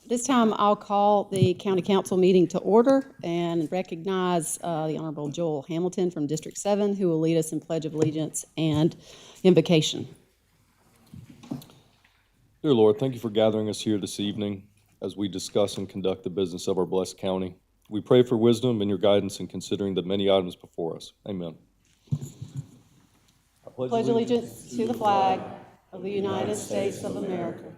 This time I'll call the County Council meeting to order and recognize the Honorable Joel Hamilton from District 7, who will lead us in Pledge of Allegiance and invocation. Dear Lord, thank you for gathering us here this evening as we discuss and conduct the business of our blessed county. We pray for wisdom and your guidance in considering the many items before us. Amen. I pledge allegiance to the flag of the United States of America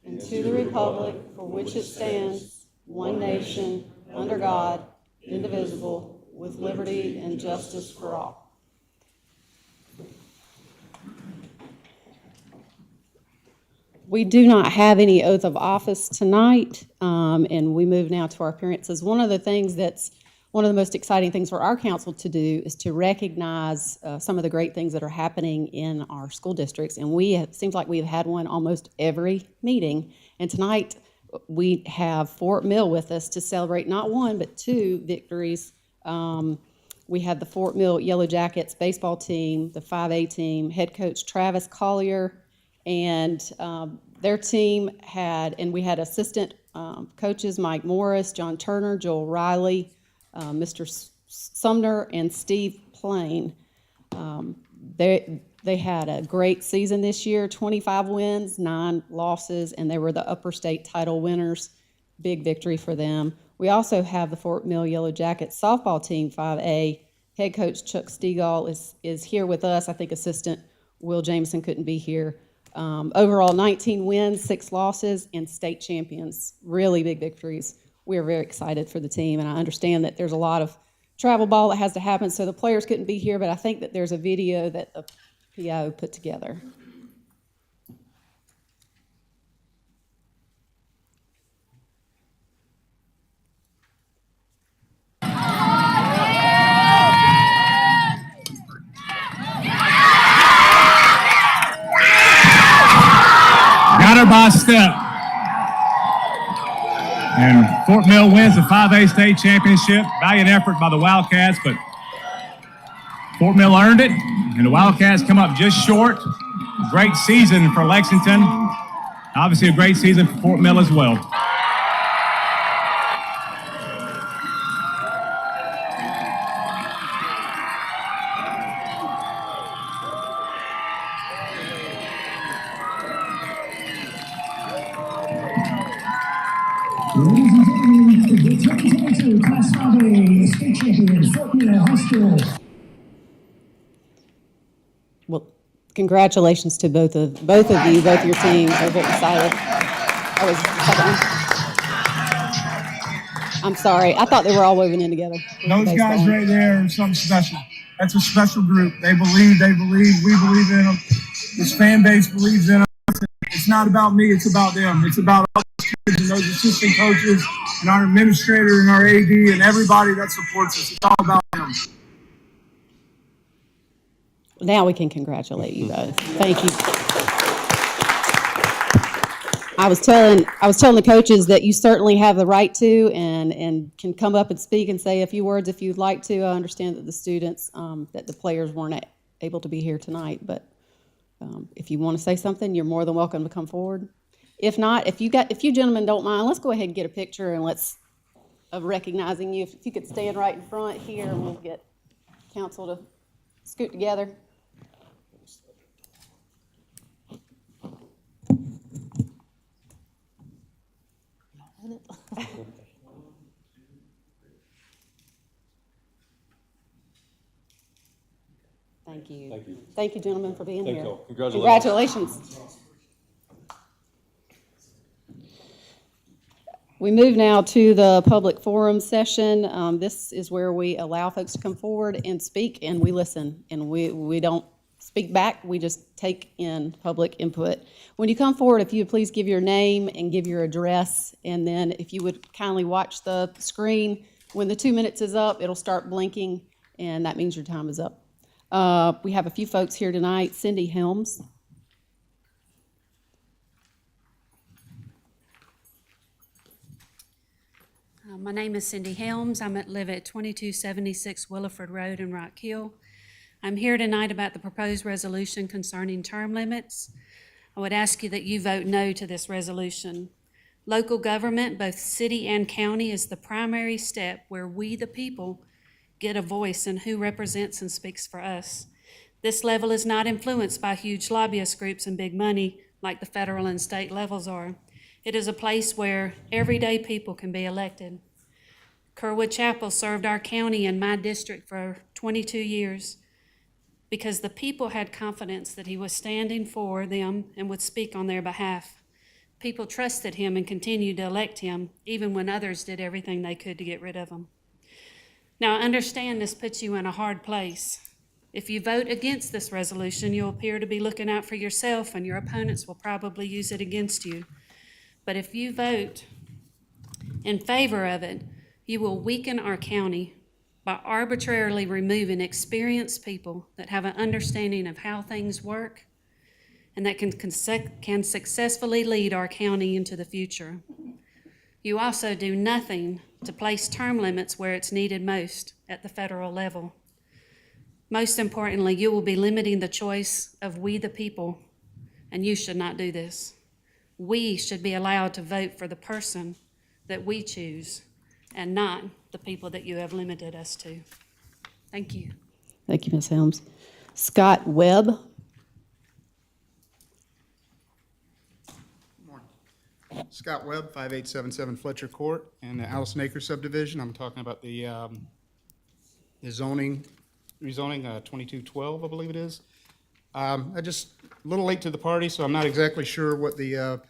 and to the republic for which it stands, one nation, under God, indivisible, with liberty and justice for all. We do not have any oath of office tonight, and we move now to our appearances. One of the most exciting things for our council to do is to recognize some of the great things that are happening in our school districts, and it seems like we've had one almost every meeting. And tonight we have Fort Mill with us to celebrate not one but two victories. We had the Fort Mill Yellow Jackets baseball team, the 5A team, head coach Travis Collier, and their team we had assistant coaches Mike Morris, John Turner, Joel Riley, Mr. Sumner, and Steve Plain. They had a great season this year, 25 wins, 9 losses, and they were the upper state title winners. Big victory for them. We also have the Fort Mill Yellow Jackets softball team, 5A. Head coach Chuck Stegall is here with us. I think assistant Will Jameson couldn't be here. Overall, 19 wins, 6 losses, and state champions. Really big victories. We are very excited for the team, and I understand that there's a lot of travel ball that has to happen, so the players couldn't be here, but I think that there's a video that the PIO put together. Got her by a step. And Fort Mill wins the 5A state championship. Valiant effort by the Wildcats, but Fort Mill earned it, and the Wildcats come up just short. Great season for Lexington. Obviously a great season for Fort Mill as well. Ladies and gentlemen, the 2022 Class 5A state champion, Fort Mill High School. Well, congratulations to both of you, both your teams. We're very excited. I'm sorry. I thought they were all woven in together. Those guys right there are something special. That's a special group. They believe. We believe in them. This fan base believes in us. It's not about me. It's about them. It's about all those kids and those assistant coaches and our administrator and our AD and everybody that supports us. It's all about them. Now we can congratulate you both. Thank you. I was telling the coaches that you certainly have the right to and can come up and speak and say a few words if you'd like to. I understand that the students, that the players weren't able to be here tonight, but if you want to say something, you're more than welcome to come forward. If not, if you gentlemen don't mind, let's go ahead and get a picture and of recognizing you. If you could stand right in front here, and we'll get council to scoot together. Thank you. Thank you. Thank you, gentlemen, for being Thank here. you. Congratulations. Congratulations. We move now to the public forum session. This is where we allow folks to come forward and speak, and we listen, and we don't speak back. We just take in public input. When you come forward, if you would please give your name and give your address, and then if you would kindly watch the screen, when the 2 minutes is up, it'll start blinking, and that means your time is up. We have a few folks here tonight. Cindy Helms. My name is Cindy Helms. I live at 2276 Williford Road in Rock Hill. I'm here tonight about the proposed resolution concerning term limits. I would ask you that you vote no to this resolution. Local government, both city and county, is the primary step where we, the people, get a voice in who represents and speaks for us. This level is not influenced by huge lobbyist groups and big money like the federal and state levels are. It is a place where everyday people can be elected. Kerwood Chapel served our county and my district for 22 years because the people had confidence that he was standing for them and would speak on their behalf. People trusted him and continued to elect him, even when others did everything they could to get rid of him. Now, I understand this puts you in a hard place. If you vote against this resolution, you'll appear to be looking out for yourself, and your opponents will probably use it against you. But if you vote in favor of it, you will weaken our county by arbitrarily removing experienced people that have an understanding of how things work and that can successfully lead our county into the future. You also do nothing to place term limits where it's needed most at the federal level. Most importantly, you will be limiting the choice of we the people, and you should not do this. We should be allowed to vote for the person that we choose and not the people that you have limited us to. Thank you. Thank you, Ms. Helms. Scott Webb. Scott Webb, 5877 Fletcher Court, in the Allison Acres subdivision. I'm talking about the rezoning 2212, I believe it is. I just, a little late to the party, so I'm not exactly sure what the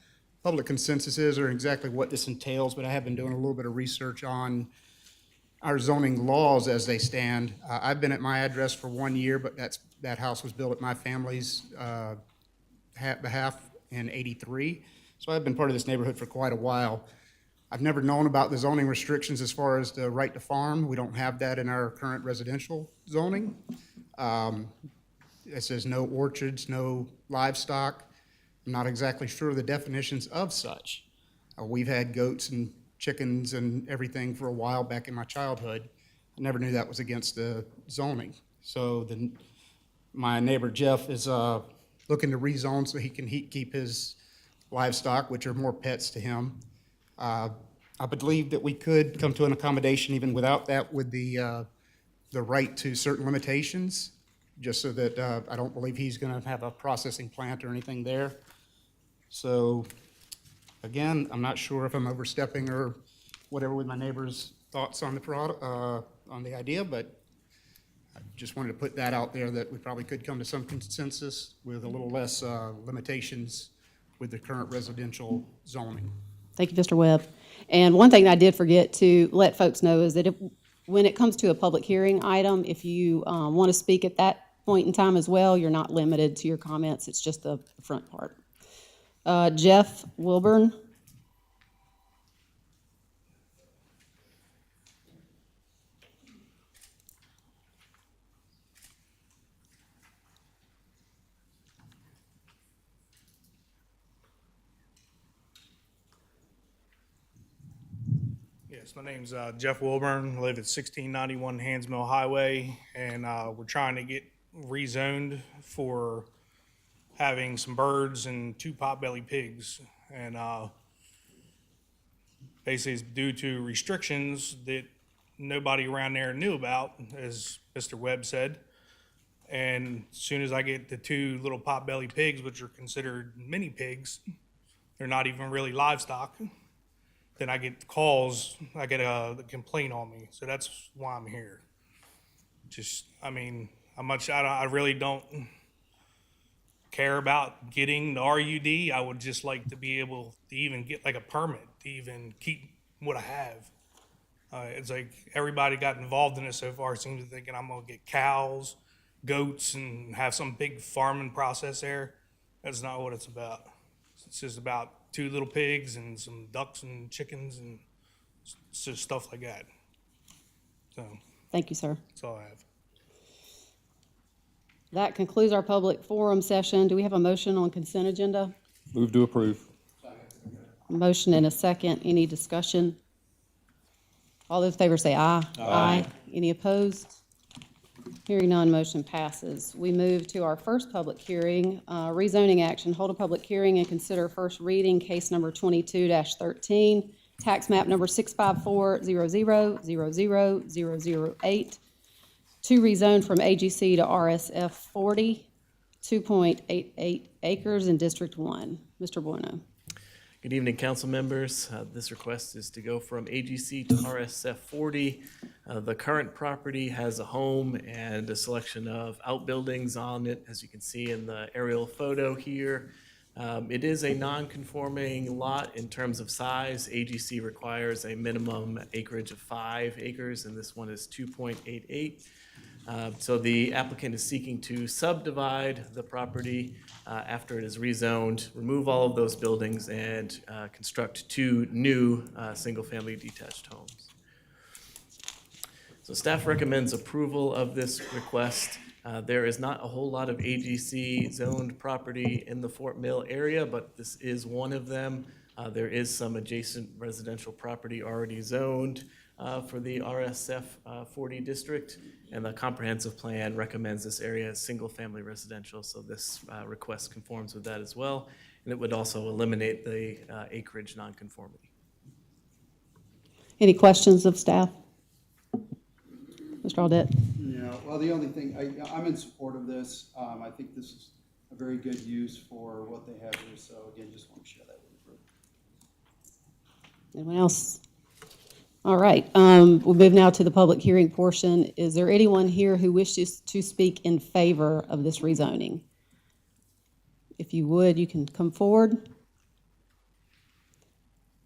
public consensus is or exactly what this entails, but I have been doing a little bit of research on our zoning laws as they stand. I've been at my address for 1 year, but that house was built at my family's behalf in '83. So I've been part of this neighborhood for quite a while. I've never known about the zoning restrictions as far as the right to farm. We don't have that in our current residential zoning. It says no orchards, no livestock. I'm not exactly sure of the definitions of such. We've had goats and chickens and everything for a while back in my childhood. I never knew that was against the zoning. So my neighbor Jeff is looking to rezone so he can keep his livestock, which are more pets to him. I believe that we could come to an accommodation even without that with the right to certain limitations, just so that I don't believe he's going to have a processing plant or anything there. So again, I'm not sure if I'm overstepping or whatever with my neighbor's thoughts on the product, on the idea, but I just wanted to put that out there that we probably could come to some consensus with a little less limitations with the current residential zoning. Thank you, Mr. Webb. And one thing I did forget to let folks know is that when it comes to a public hearing item, if you want to speak at that point in time as well, you're not limited to your comments. It's just the front part. Jeff Wilburn. Yes, my name's Jeff Wilburn. I live at 1691 Hands Mill Highway, and we're trying to get rezoned for having some birds and 2 potbelly pigs. And basically it's due to restrictions that nobody around there knew about, as Mr. Webb said. And as soon as I get the 2 little potbelly pigs, which are considered mini pigs, they're not even really livestock, then I get calls, I get a complaint on me. So that's why I'm here. Just, I mean, I really don't care about getting the RUD. I would just like to be able to even get like a permit to even keep what I have. It's like everybody got involved in it so far seems to thinking I'm gonna get cows, goats, and have some big farming process there. That's not what it's about. It's just about 2 little pigs and some ducks and chickens and just stuff like that. So Thank you, sir. that's all I have. That concludes our public forum session. Do we have a motion on consent agenda? Move to approve. Motion and a second. Any discussion? All those in favor say aye. Aye. Any opposed? Hearing none, motion passes. We move to our first public hearing, rezoning action. Hold a public hearing and consider first reading, case number 22-13, tax map number 65400000008, to rezone from AGC to RSF 40, 2.88 acres in District 1. Mr. Bueno. Good evening, council members. This request is to go from AGC to RSF 40. The current property has a home and a selection of outbuildings on it, as you can see in the aerial photo here. It is a non-conforming lot in terms of size. AGC requires a minimum acreage of 5 acres, and this one is 2.88. So the applicant is seeking to subdivide the property after it is rezoned, remove all of those buildings, and construct 2 new single-family detached homes. So staff recommends approval of this request. There is not a whole lot of AGC zoned property in the Fort Mill area, but this is one of them. There is some adjacent residential property already zoned for the RSF 40 district, and the comprehensive plan recommends this area as single-family residential, so this request conforms with that as well, and it would also eliminate the acreage nonconformity. Any questions of staff? Mr. Audette? Yeah, well, the only thing, I'm in support of this. I think this is a very good use for what they have here, so again, just want to share that with the group. Anyone else? All right, we'll move now to the public hearing portion. Is there anyone here who wishes to speak in favor of this rezoning? If you would, you can come forward.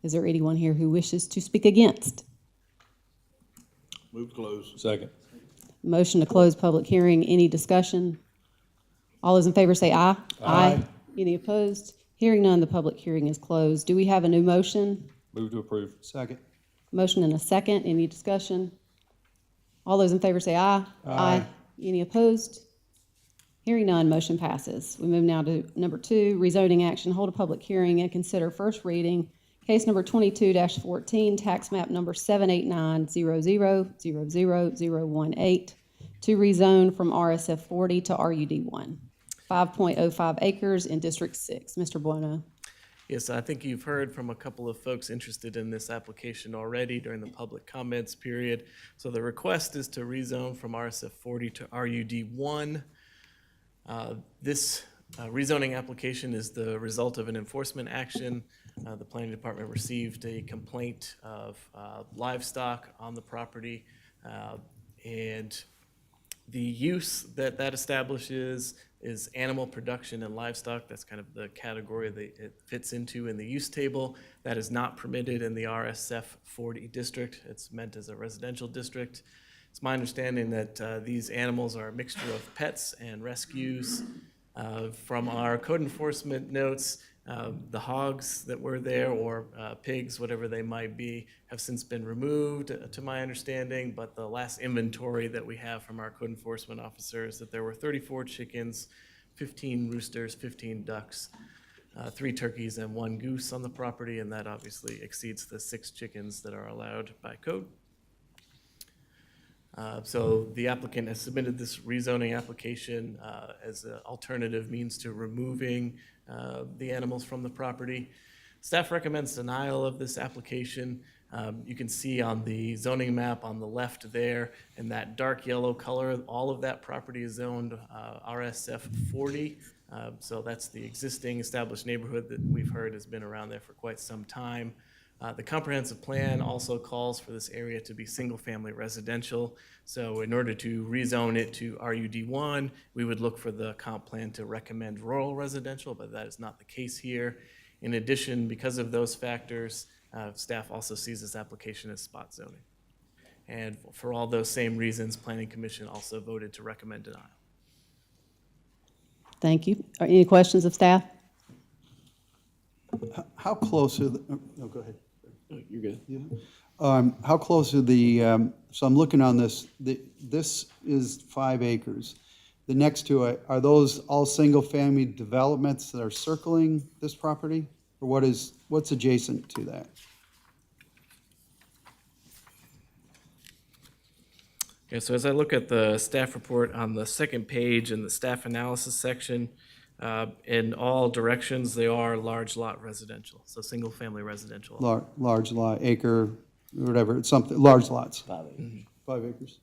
Is there anyone here who wishes to speak against? Move to close. Second. Motion to close public hearing. Any discussion? All those in favor say aye. Aye. Any opposed? Hearing none, the public hearing is closed. Do we have a new motion? Move to approve. Second. Motion and a second. Any discussion? All those in favor say aye. Aye. Any opposed? Hearing none, motion passes. We move now to number 2, rezoning action. Hold a public hearing and consider first reading, case number 22-14, tax map number 78900000018, to rezone from RSF 40 to RUD 1, 5.05 acres in District 6. Mr. Bueno. Yes, I think you've heard from a couple of folks interested in this application already during the public comments period. So the request is to rezone from RSF 40 to RUD 1. This rezoning application is the result of an enforcement action. The planning department received a complaint of livestock on the property, and the use that establishes is animal production and livestock. That's kind of the category that it fits into in the use table. That is not permitted in the RSF 40 district. It's meant as a residential district. It's my understanding that these animals are a mixture of pets and rescues. From our code enforcement notes, the hogs that were there, or pigs, whatever they might be, have since been removed, to my understanding, but the last inventory that we have from our code enforcement officer is that there were 34 chickens, 15 roosters, 15 ducks, 3 turkeys, and 1 goose on the property, and that obviously exceeds the 6 chickens that are allowed by code. So the applicant has submitted this rezoning application as an alternative means to removing the animals from the property. Staff recommends denial of this application. You can see on the zoning map on the left there, in that dark yellow color, all of that property is zoned RSF 40. So that's the existing established neighborhood that we've heard has been around there for quite some time. The comprehensive plan also calls for this area to be single-family residential. So in order to rezone it to RUD1, we would look for the comp plan to recommend rural residential, but that is not the case here. In addition, because of those factors, staff also sees this application as spot zoning. And for all those same reasons, Planning Commission also voted to recommend denial. Thank you. Are any questions of staff? How close are the, oh, go ahead. You're good. Yeah. How close are the, so I'm looking on this, this is 5 acres. The next to it, are those all single-family developments that are circling this property? Or what's adjacent to that? Okay, so as I look at the staff report on the second page in the staff analysis section, in all directions, they are large lot residential, so single-family residential. Large lot, acre, whatever, it's something, large lots. 5 acres.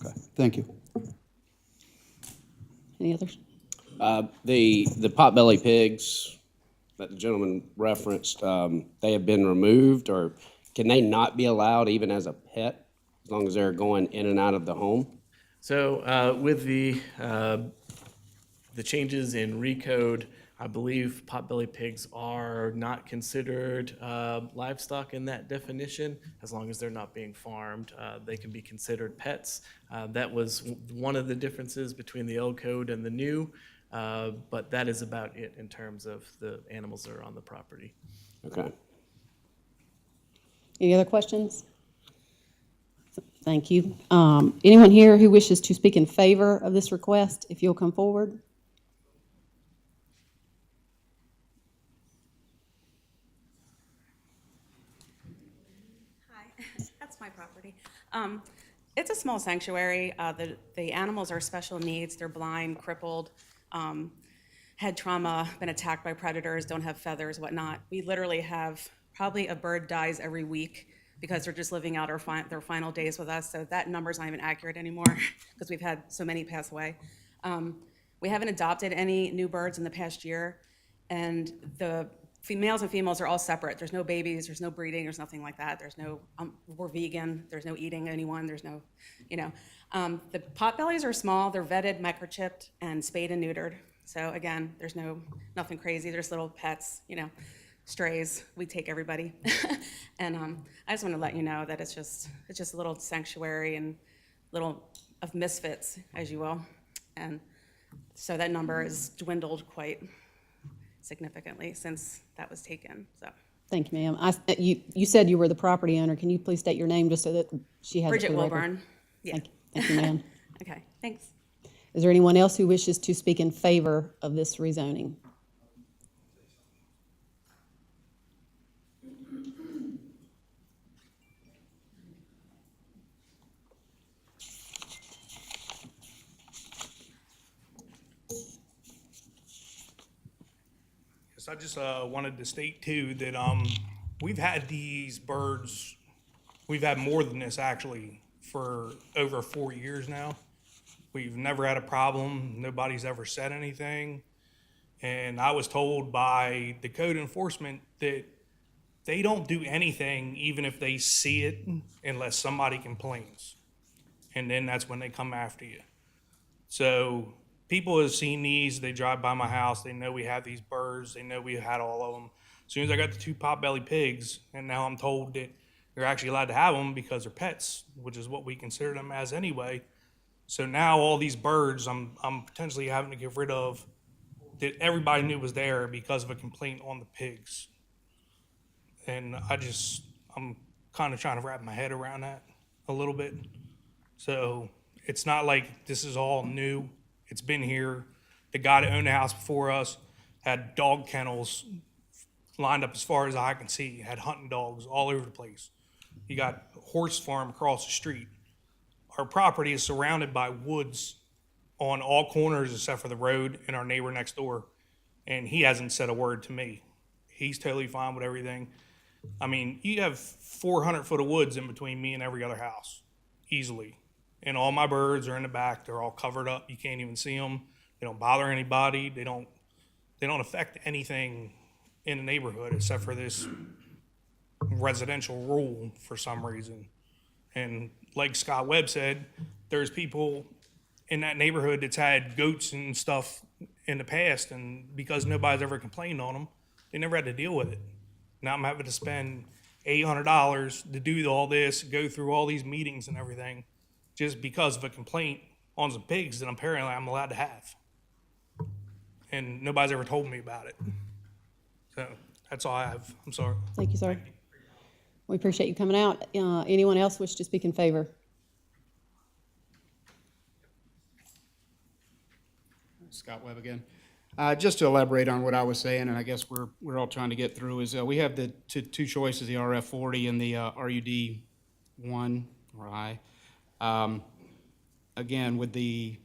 Okay, thank you. Any others? The potbelly pigs that the gentleman referenced, they have been removed, or can they not be allowed even as a pet as long as they're going in and out of the home? So with the changes in recode, I believe potbelly pigs are not considered livestock in that definition. As long as they're not being farmed, they can be considered pets. That was one of the differences between the old code and the new, but that is about it in terms of the animals that are on the property. Okay. Any other questions? Thank you. Anyone here who wishes to speak in favor of this request, if you'll come forward? That's my property. It's a small sanctuary. The animals are special needs. They're blind, crippled, had trauma, been attacked by predators, don't have feathers, whatnot. We literally have probably a bird dies every week because they're just living out their final days with us. So that number's not even accurate anymore because we've had so many pass away. We haven't adopted any new birds in the past year, and the males and females are all separate. There's no babies, there's no breeding, there's nothing like that. There's no, we're vegan, there's no eating anyone, there's no, the potbellies are small, they're vetted, microchipped, and spayed and neutered. So again, there's nothing crazy, there's little pets, strays, we take everybody. And I just want to let you know that it's just a little sanctuary and little of misfits, as you will. And so that number has dwindled quite significantly since that was taken. So Thank you, ma'am. You said you were the property owner. Can you please state your name just so that she has it Bridget for the record? Wilburn. Yeah. Thank you, ma'am. Okay, thanks. Is there anyone else who wishes to speak in favor of this rezoning? Yes, I just wanted to state too that we've had these birds, we've had more than this actually for over 4 years now. We've never had a problem. Nobody's ever said anything. And I was told by the code enforcement that they don't do anything even if they see it unless somebody complains. And then that's when they come after you. So people have seen these, they drive by my house, they know we have these birds, they know we had all of them. As soon as I got the 2 potbelly pigs, and now I'm told that you're actually allowed to have them because they're pets, which is what we consider them as anyway. So now all these birds I'm potentially having to get rid of that everybody knew was there because of a complaint on the pigs. And I'm kind of trying to wrap my head around that a little bit. So it's not like this is all new. It's been here. The guy that owned the house before us had dog kennels lined up as far as I can see, had hunting dogs all over the place. He got a horse farm across the street. Our property is surrounded by woods on all corners except for the road and our neighbor next door. And he hasn't said a word to me. He's totally fine with everything. I mean, you have 400 foot of woods in between me and every other house, easily. And all my birds are in the back. They're all covered up. You can't even see them. They don't bother anybody. They don't affect anything in the neighborhood except for this residential rule for some reason. And like Scott Webb said, there's people in that neighborhood that's had goats and stuff in the past, and because nobody's ever complained on them, they never had to deal with it. Now I'm having to spend $800 to do all this, go through all these meetings and everything, just because of a complaint on some pigs that apparently I'm allowed to have. And nobody's ever told me about it. So that's all I have. I'm sorry. Thank you, sir. We appreciate you coming out. Anyone else wish to speak in favor? Scott Webb again. Just to elaborate on what I was saying, and I guess we're all trying to get through, is we have the two choices, the RF40 and the RUD1 or I. again, with the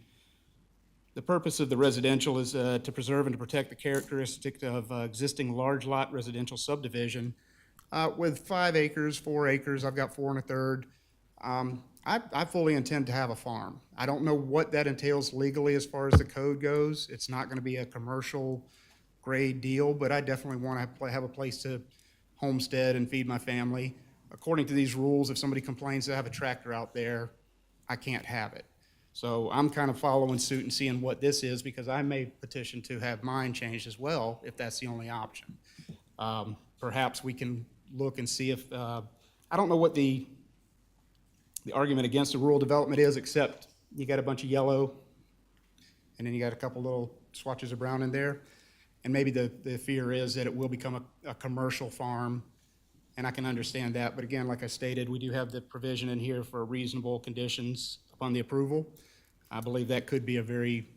purpose of the residential is to preserve and to protect the characteristic of existing large lot residential subdivision. With 5 acres, 4 acres, I've got 4 1/3. I fully intend to have a farm. I don't know what that entails legally as far as the code goes. It's not going to be a commercial grade deal, but I definitely want to have a place to homestead and feed my family. According to these rules, if somebody complains that I have a tractor out there, I can't have it. So I'm kind of following suit and seeing what this is, because I may petition to have mine changed as well, if that's the only option. Perhaps we can look and see if, I don't know what the argument against the rural development is, except you got a bunch of yellow, and then you got a couple little swatches of brown in there. And maybe the fear is that it will become a commercial farm, and I can understand that. But again, like I stated, we do have the provision in here for reasonable conditions upon the approval. I believe that could be a very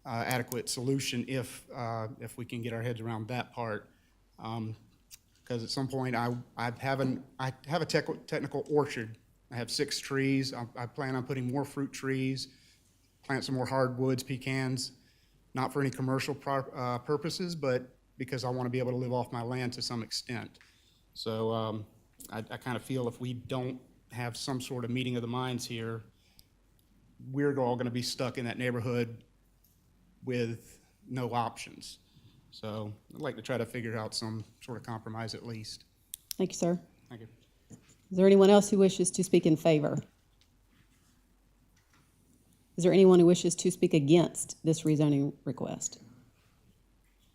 adequate solution if we can get our heads around that part. Because at some point, I have a technical orchard. I have 6 trees. I plan on putting more fruit trees, plant some more hardwoods, pecans, not for any commercial purposes, but because I want to be able to live off my land to some extent. So I kind of feel if we don't have some sort of meeting of the minds here, we're all going to be stuck in that neighborhood with no options. So I'd like to try to figure out some sort of compromise at least. Thank you, sir. Thank you. Is there anyone else who wishes to speak in favor? Is there anyone who wishes to speak against this rezoning request?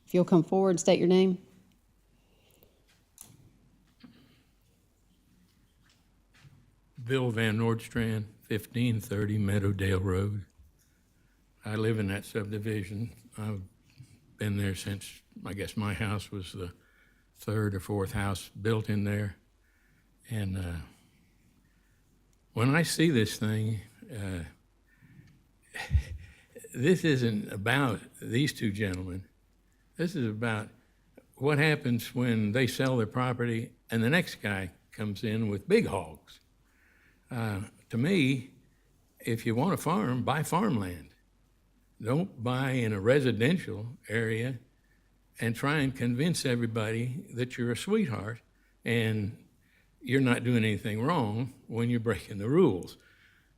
If you'll come forward, state your name. Bill Van Nordstrand, 1530 Meadowdale Road. I live in that subdivision. I've been there since, I guess my house was the 3rd or 4th house built in there. And when I see this thing, this isn't about these 2 gentlemen. This is about what happens when they sell their property and the next guy comes in with big hogs. To me, if you want a farm, buy farmland. Don't buy in a residential area and try and convince everybody that you're a sweetheart and you're not doing anything wrong when you're breaking the rules.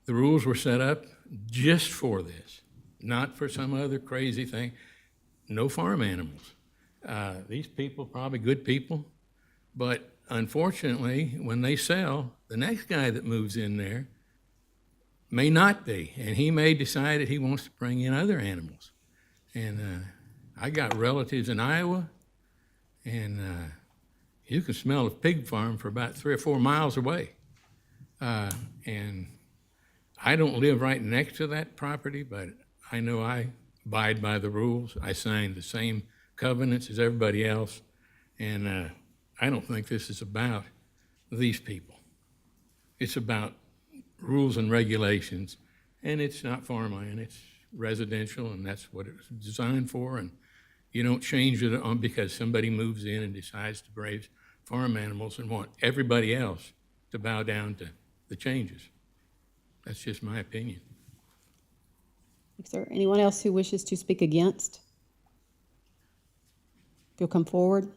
The rules were set up just for this, not for some other crazy thing. No farm animals. These people, probably good people, but unfortunately, when they sell, the next guy that moves in there may not be, and he may decide that he wants to bring in other animals. And I got relatives in Iowa, and you can smell a pig farm for about 3 or 4 miles away. And I don't live right next to that property, but I know I abide by the rules. I signed the same covenants as everybody else, and I don't think this is about these people. It's about rules and regulations, and it's not farmland, it's residential, and that's what it was designed for, and you don't change it on because somebody moves in and decides to raise farm animals and want everybody else to bow down to the changes. That's just my opinion. Is there anyone else who wishes to speak against? If you'll come forward.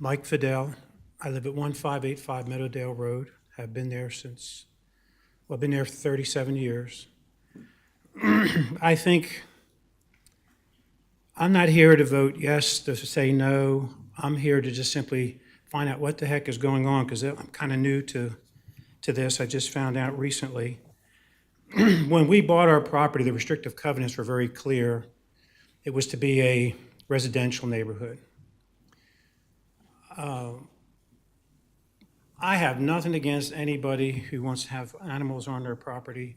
Mike Fidel. I live at 1585 Meadowdale Road. I've been there since, well, I've been there for 37 years. I think I'm not here to vote yes, to say no. I'm here to just simply find out what the heck is going on, because I'm kind of new to this. I just found out recently. When we bought our property, the restrictive covenants were very clear. It was to be a residential neighborhood. I have nothing against anybody who wants to have animals on their property.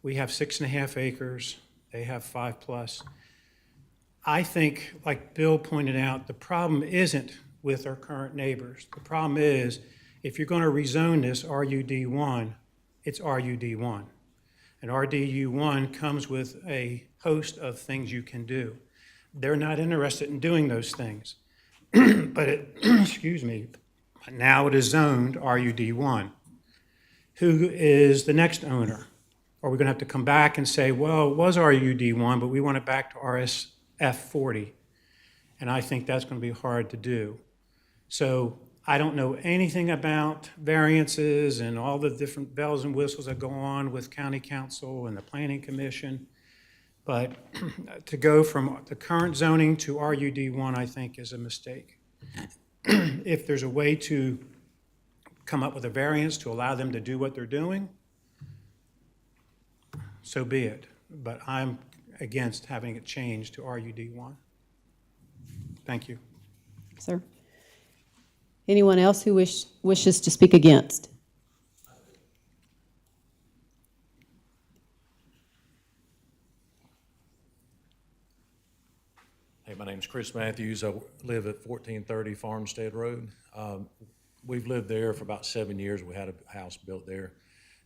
We have 6.5 acres. They have 5+. I think, like Bill pointed out, the problem isn't with our current neighbors. The problem is, if you're going to rezone this RUD1, it's RUD1. And RDU1 comes with a host of things you can do. They're not interested in doing those things. but it, excuse me, now it is zoned RUD1. Who is the next owner? Are we going to have to come back and say, well, it was RUD1, but we want it back to RSF 40? And I think that's going to be hard to do. So I don't know anything about variances and all the different bells and whistles that go on with county council and the planning commission. But to go from the current zoning to RUD1, I think is a mistake. If there's a way to come up with a variance to allow them to do what they're doing, so be it. But I'm against having it changed to RUD1. Thank you. Sir. Anyone else who wishes to speak against? Hey, my name's Chris Matthews. I live at 1430 Farmstead Road. We've lived there for about 7 years. We had a house built there.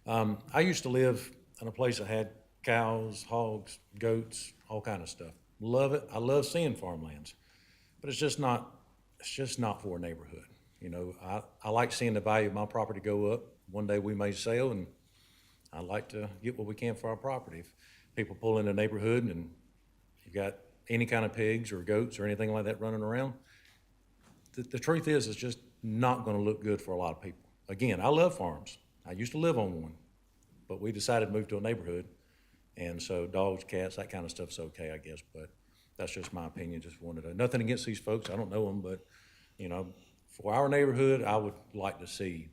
I used to live in a place that had cows, hogs, goats, all kind of stuff. Love it. I love seeing farmlands, but it's just not for a neighborhood. You know, I like seeing the value of my property go up. One day we may sell, and I like to get what we can for our property. If people pull in the neighborhood and you got any kind of pigs or goats or anything like that running around, the truth is, it's just not going to look good for a lot of people. Again, I love farms. I used to live on one, but we decided to move to a neighborhood. And so dogs, cats, that kind of stuff's okay, I guess. But that's just my opinion. Just wanted to, nothing against these folks. I don't know them, but, you know, for our neighborhood, I would like to see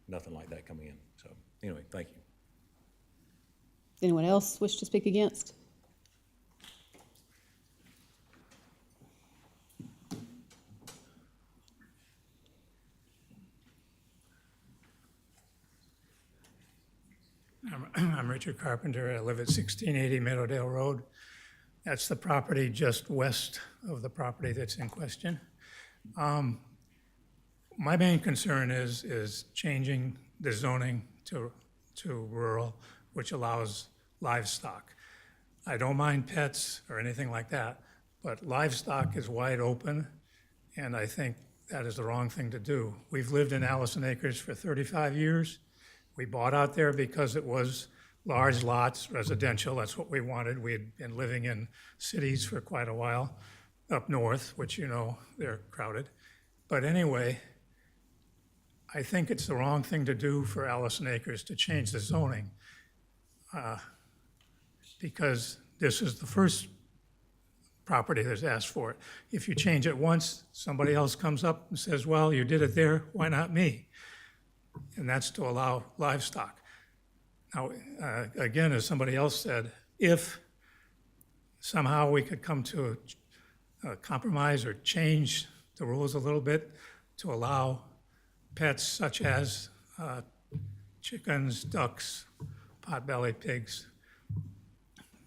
nothing like that come in. So anyway, thank you. Anyone else wish to speak against? I'm Richard Carpenter. I live at 1680 Meadowdale Road. That's the property just west of the property that's in question. My main concern is changing the zoning to rural, which allows livestock. I don't mind pets or anything like that, but livestock is wide open, and I think that is the wrong thing to do. We've lived in Allison Acres for 35 years. We bought out there because it was large lots, residential. That's what we wanted. We had been living in cities for quite a while up north, which, you know, they're crowded. But anyway, I think it's the wrong thing to do for Allison Acres to change the zoning because this is the first property that's asked for it. If you change it once, somebody else comes up and says, well, you did it there, why not me? And that's to allow livestock. Now, again, as somebody else said, if somehow we could come to a compromise or change the rules a little bit to allow pets such as chickens, ducks, potbelly pigs,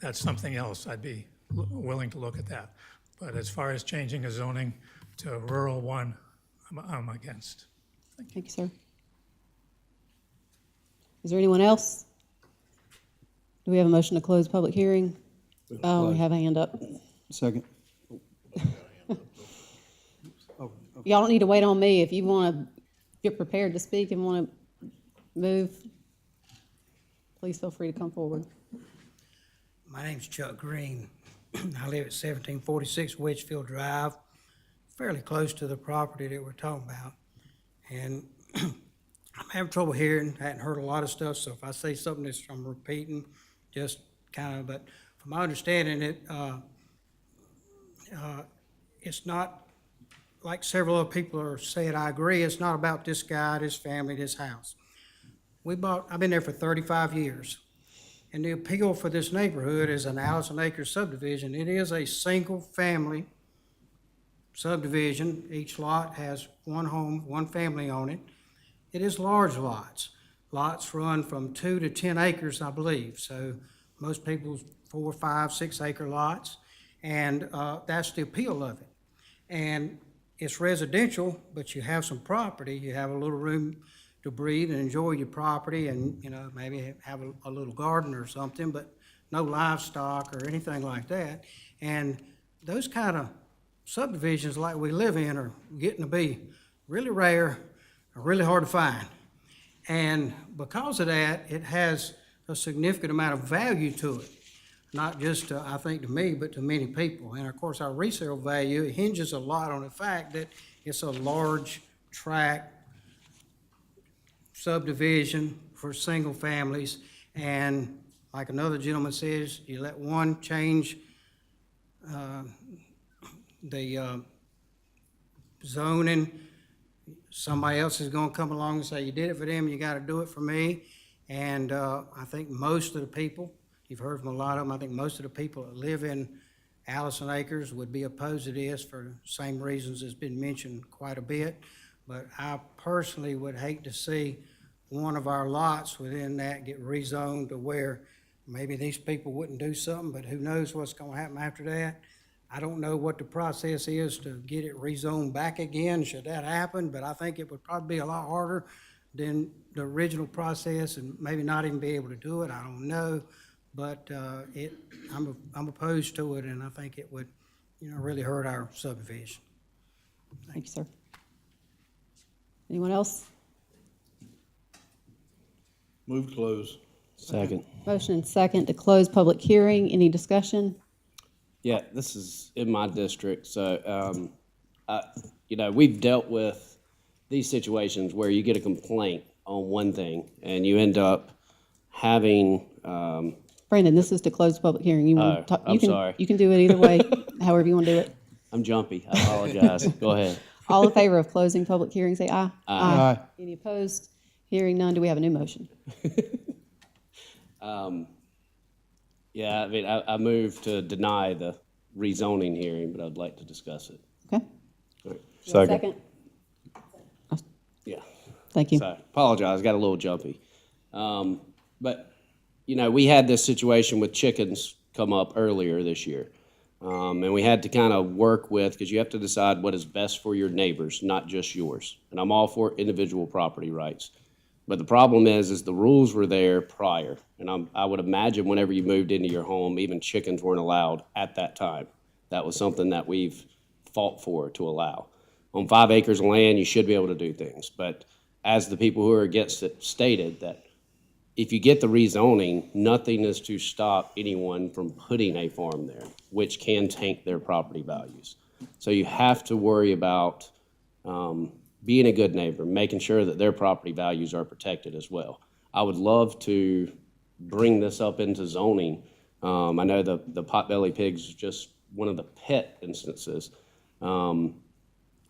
that's something else. I'd be willing to look at that. But as far as changing a zoning to rural one, I'm against. Thank you, sir. Is there anyone else? Do we have a motion to close public hearing? Oh, we have a hand up. Second. Y'all don't need to wait on me. If you want to, if you're prepared to speak and want to move, please feel free to come forward. My name's Chuck Green. I live at 1746 Wedgefield Drive, fairly close to the property that we're talking about. And I'm having trouble hearing, hadn't heard a lot of stuff, so if I say something that I'm repeating, just kind of, but from my understanding, it's not, like several other people are saying, I agree, it's not about this guy, this family, this house. I've been there for 35 years, and the appeal for this neighborhood is an Allison Acres subdivision. It is a single-family subdivision. Each lot has one home, one family on it. It is large lots. Lots run from 2 to 10 acres, I believe. So most people's 4, 5, 6 acre lots. And that's the appeal of it. And it's residential, but you have some property. You have a little room to breathe and enjoy your property and, you know, maybe have a little garden or something, but no livestock or anything like that. And those kind of subdivisions like we live in are getting to be really rare, and really hard to find. And because of that, it has a significant amount of value to it, not just, I think, to me, but to many people. And of course, our resale value hinges a lot on the fact that it's a large tract subdivision for single families. And like another gentleman says, you let one change the zoning, somebody else is gonna come along and say, you did it for them, you gotta do it for me. And I think most of the people, you've heard from a lot of them, I think most of the people that live in Allison Acres would be opposed to this for the same reasons that's been mentioned quite a bit. But I personally would hate to see one of our lots within that get rezoned to where maybe these people wouldn't do something, but who knows what's gonna happen after that. I don't know what the process is to get it rezoned back again, should that happen, but I think it would probably be a lot harder than the original process and maybe not even be able to do it, I don't know. But I'm opposed to it, and I think it would, really hurt our subdivision. Thank you, sir. Anyone else? Move to close. Second. Motion and second to close public hearing. Any discussion? Yeah, this is in my district, so, we've dealt with these situations where you get a complaint on one thing, and you end up having, Brandon, this is to close public hearing. You want to talk? I'm sorry. You can do it either way, however you want to do it. I'm jumpy, I apologize. Go ahead. All in favor of closing public hearing, say aye. Aye. Any opposed? Hearing none, do we have a new motion? Yeah, I mean, I moved to deny the rezoning hearing, but I'd like to discuss it. Okay. All right. Second. Yeah. Thank you. Sorry, apologize, got a little jumpy. But, we had this situation with chickens come up earlier this year. And we had to kind of work with, because you have to decide what is best for your neighbors, not just yours. And I'm all for individual property rights. But the problem is the rules were there prior. And I would imagine whenever you moved into your home, even chickens weren't allowed at that time. That was something that we've fought for to allow. On 5 acres of land, you should be able to do things. But as the people who are against it stated, that if you get the rezoning, nothing is to stop anyone from putting a farm there, which can tank their property values. So you have to worry about being a good neighbor, making sure that their property values are protected as well. I would love to bring this up into zoning. I know the potbelly pigs is just one of the pet instances. But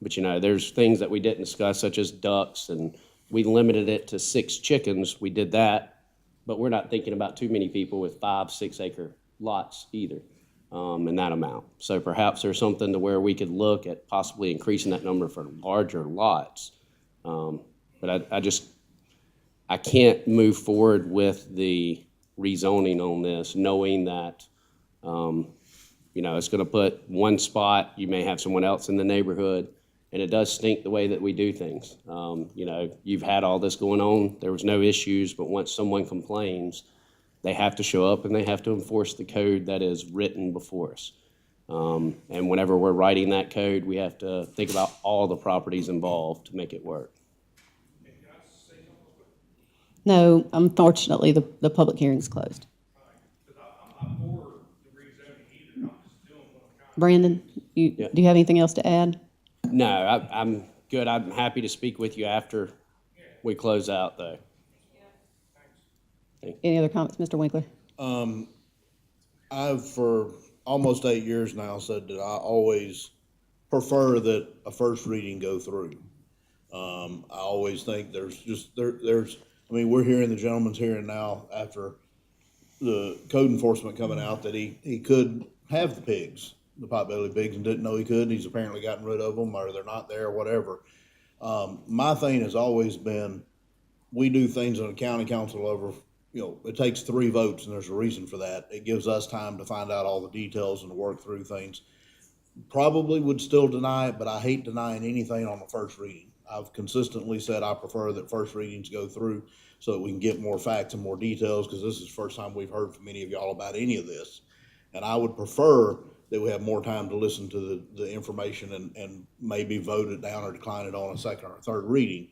there's things that we didn't discuss, such as ducks, and we limited it to 6 chickens. We did that, but we're not thinking about too many people with 5-6 acre lots either, in that amount. So perhaps there's something to where we could look at possibly increasing that number for larger lots. But I can't move forward with the rezoning on this, knowing that, it's going to put one spot, you may have someone else in the neighborhood, and it does stink the way that we do things. You've had all this going on, there was no issues, but once someone complains, they have to show up and they have to enforce the code that is written before us. And whenever we're writing that code, we have to think about all the properties involved to make it work. No, unfortunately, the public hearing's closed. Brandon, do you have anything else to add? No, I'm good. I'm happy to speak with you after we close out, though. Any other comments, Mr. Winkler? I've, for almost 8 years now, said that I always prefer that a first reading go through. I always think we're hearing the gentleman's hearing now after the code enforcement coming out that he could have the pigs, the potbelly pigs, and didn't know he could. He's apparently gotten rid of them, or they're not there, or whatever. My thing has always been, we do things on a county council over, it takes 3 votes, and there's a reason for that. It gives us time to find out all the details and to work through things. Probably would still deny it, but I hate denying anything on the first reading. I've consistently said I prefer that first readings go through so that we can get more facts and more details, because this is the first time we've heard from any of y'all about any of this. And I would prefer that we have more time to listen to the information and maybe vote it down or decline it on a second or third reading.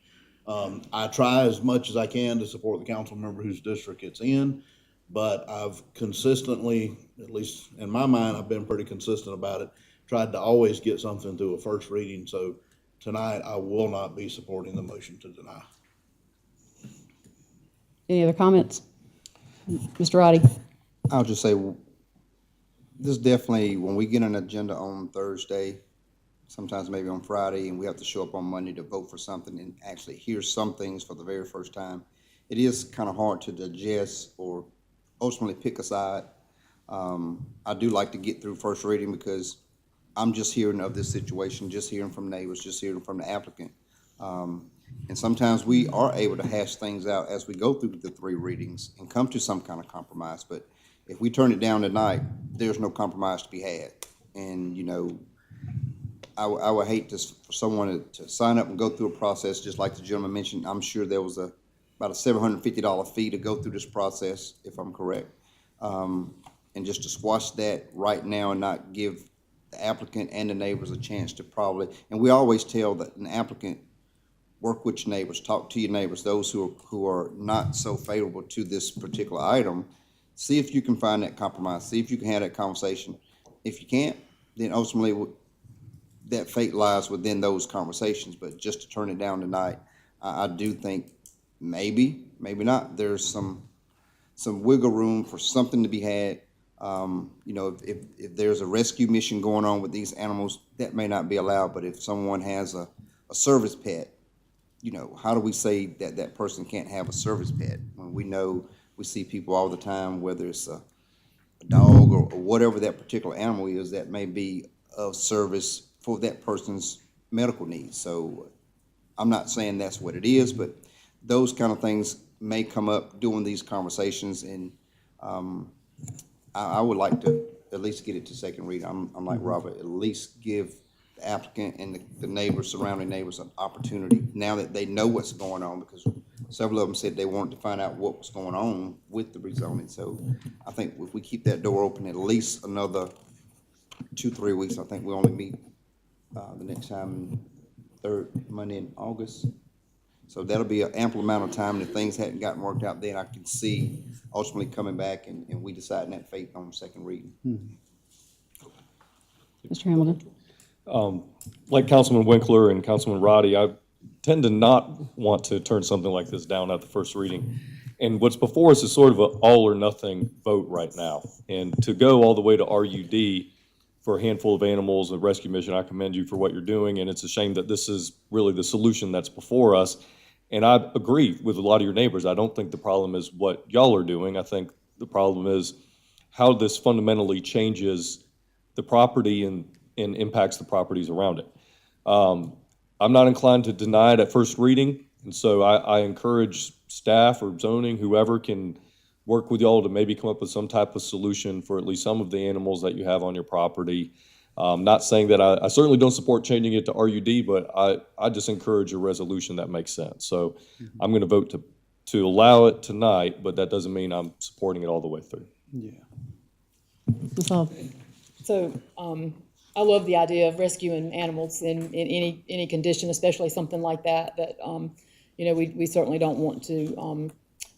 I try as much as I can to support the council member whose district it's in, but I've consistently, at least in my mind, I've been pretty consistent about it, tried to always get something through a first reading. So tonight, I will not be supporting the motion to deny. Any other comments? Mr. Roddy? I'll just say, this definitely, when we get an agenda on Thursday, sometimes maybe on Friday, and we have to show up on Monday to vote for something and actually hear some things for the very first time, it is kind of hard to digest or ultimately pick a side. I do like to get through first reading because I'm just hearing of this situation, just hearing from neighbors, just hearing from the applicant. And sometimes we are able to hash things out as we go through the 3 readings and come to some kind of compromise. But if we turn it down tonight, there's no compromise to be had. And, you know, I would hate for someone to sign up and go through a process, just like the gentleman mentioned. I'm sure there was about a $750 fee to go through this process, if I'm correct. And just to squash that right now and not give the applicant and the neighbors a chance to probably, and we always tell that an applicant, work with your neighbors, talk to your neighbors, those who are not so favorable to this particular item. See if you can find that compromise. See if you can have that conversation. If you can't, then ultimately that fate lies within those conversations. But just to turn it down tonight, I do think maybe not. There's some wiggle room for something to be had. You know, if there's a rescue mission going on with these animals, that may not be allowed. But if someone has a service pet, you know, how do we say that that person can't have a service pet when we know we see people all the time, whether it's a dog or whatever that particular animal is that may be of service for that person's medical needs. So I'm not saying that's what it is, but those kind of things may come up during these conversations, and I would like to at least get it to second reading. I'm like Robert, at least give the applicant and the neighbors, surrounding neighbors, an opportunity now that they know what's going on, because several of them said they wanted to find out what was going on with the rezoning. So I think if we keep that door open at least another 2-3 weeks, I think we only meet the next time, third Monday in August. So that'll be an ample amount of time. If things hadn't gotten worked out, then I can see ultimately coming back and we deciding that fate on second reading. Mr. Hamilton? Like Councilman Winkler and Councilman Roddy, I tend to not want to turn something like this down at the first reading. And what's before us is sort of an all or nothing vote right now. And to go all the way to RUD for a handful of animals, a rescue mission, I commend you for what you're doing. And it's a shame that this is really the solution that's before us. And I agree with a lot of your neighbors. I don't think the problem is what y'all are doing. I think the problem is how this fundamentally changes the property and impacts the properties around it. I'm not inclined to deny it at first reading. And so I encourage staff or zoning, whoever can work with y'all to maybe come up with some type of solution for at least some of the animals that you have on your property. Not saying that I certainly don't support changing it to RUD, but I just encourage a resolution that makes sense. So I'm going to vote to allow it tonight, but that doesn't mean I'm supporting it all the way through. Yeah. So I love the idea of rescuing animals in any condition, especially something like that, you know, we certainly don't want to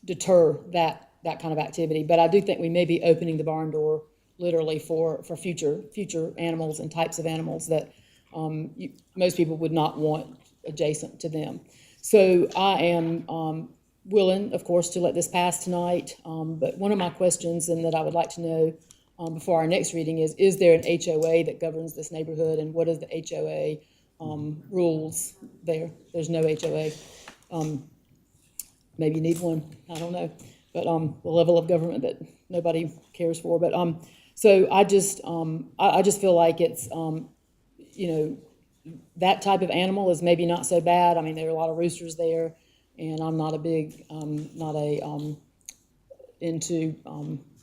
deter that kind of activity. But I do think we may be opening the barn door literally for future animals and types of animals that most people would not want adjacent to them. So I am willing, of course, to let this pass tonight. But one of my questions, and that I would like to know before our next reading, is there an HOA that governs this neighborhood, and what is the HOA rules there? There's no HOA. Maybe you need one, I don't know. But the level of government that nobody cares for. But so I just feel like it's, you know, that type of animal is maybe not so bad. I mean, there are a lot of roosters there, and I'm not into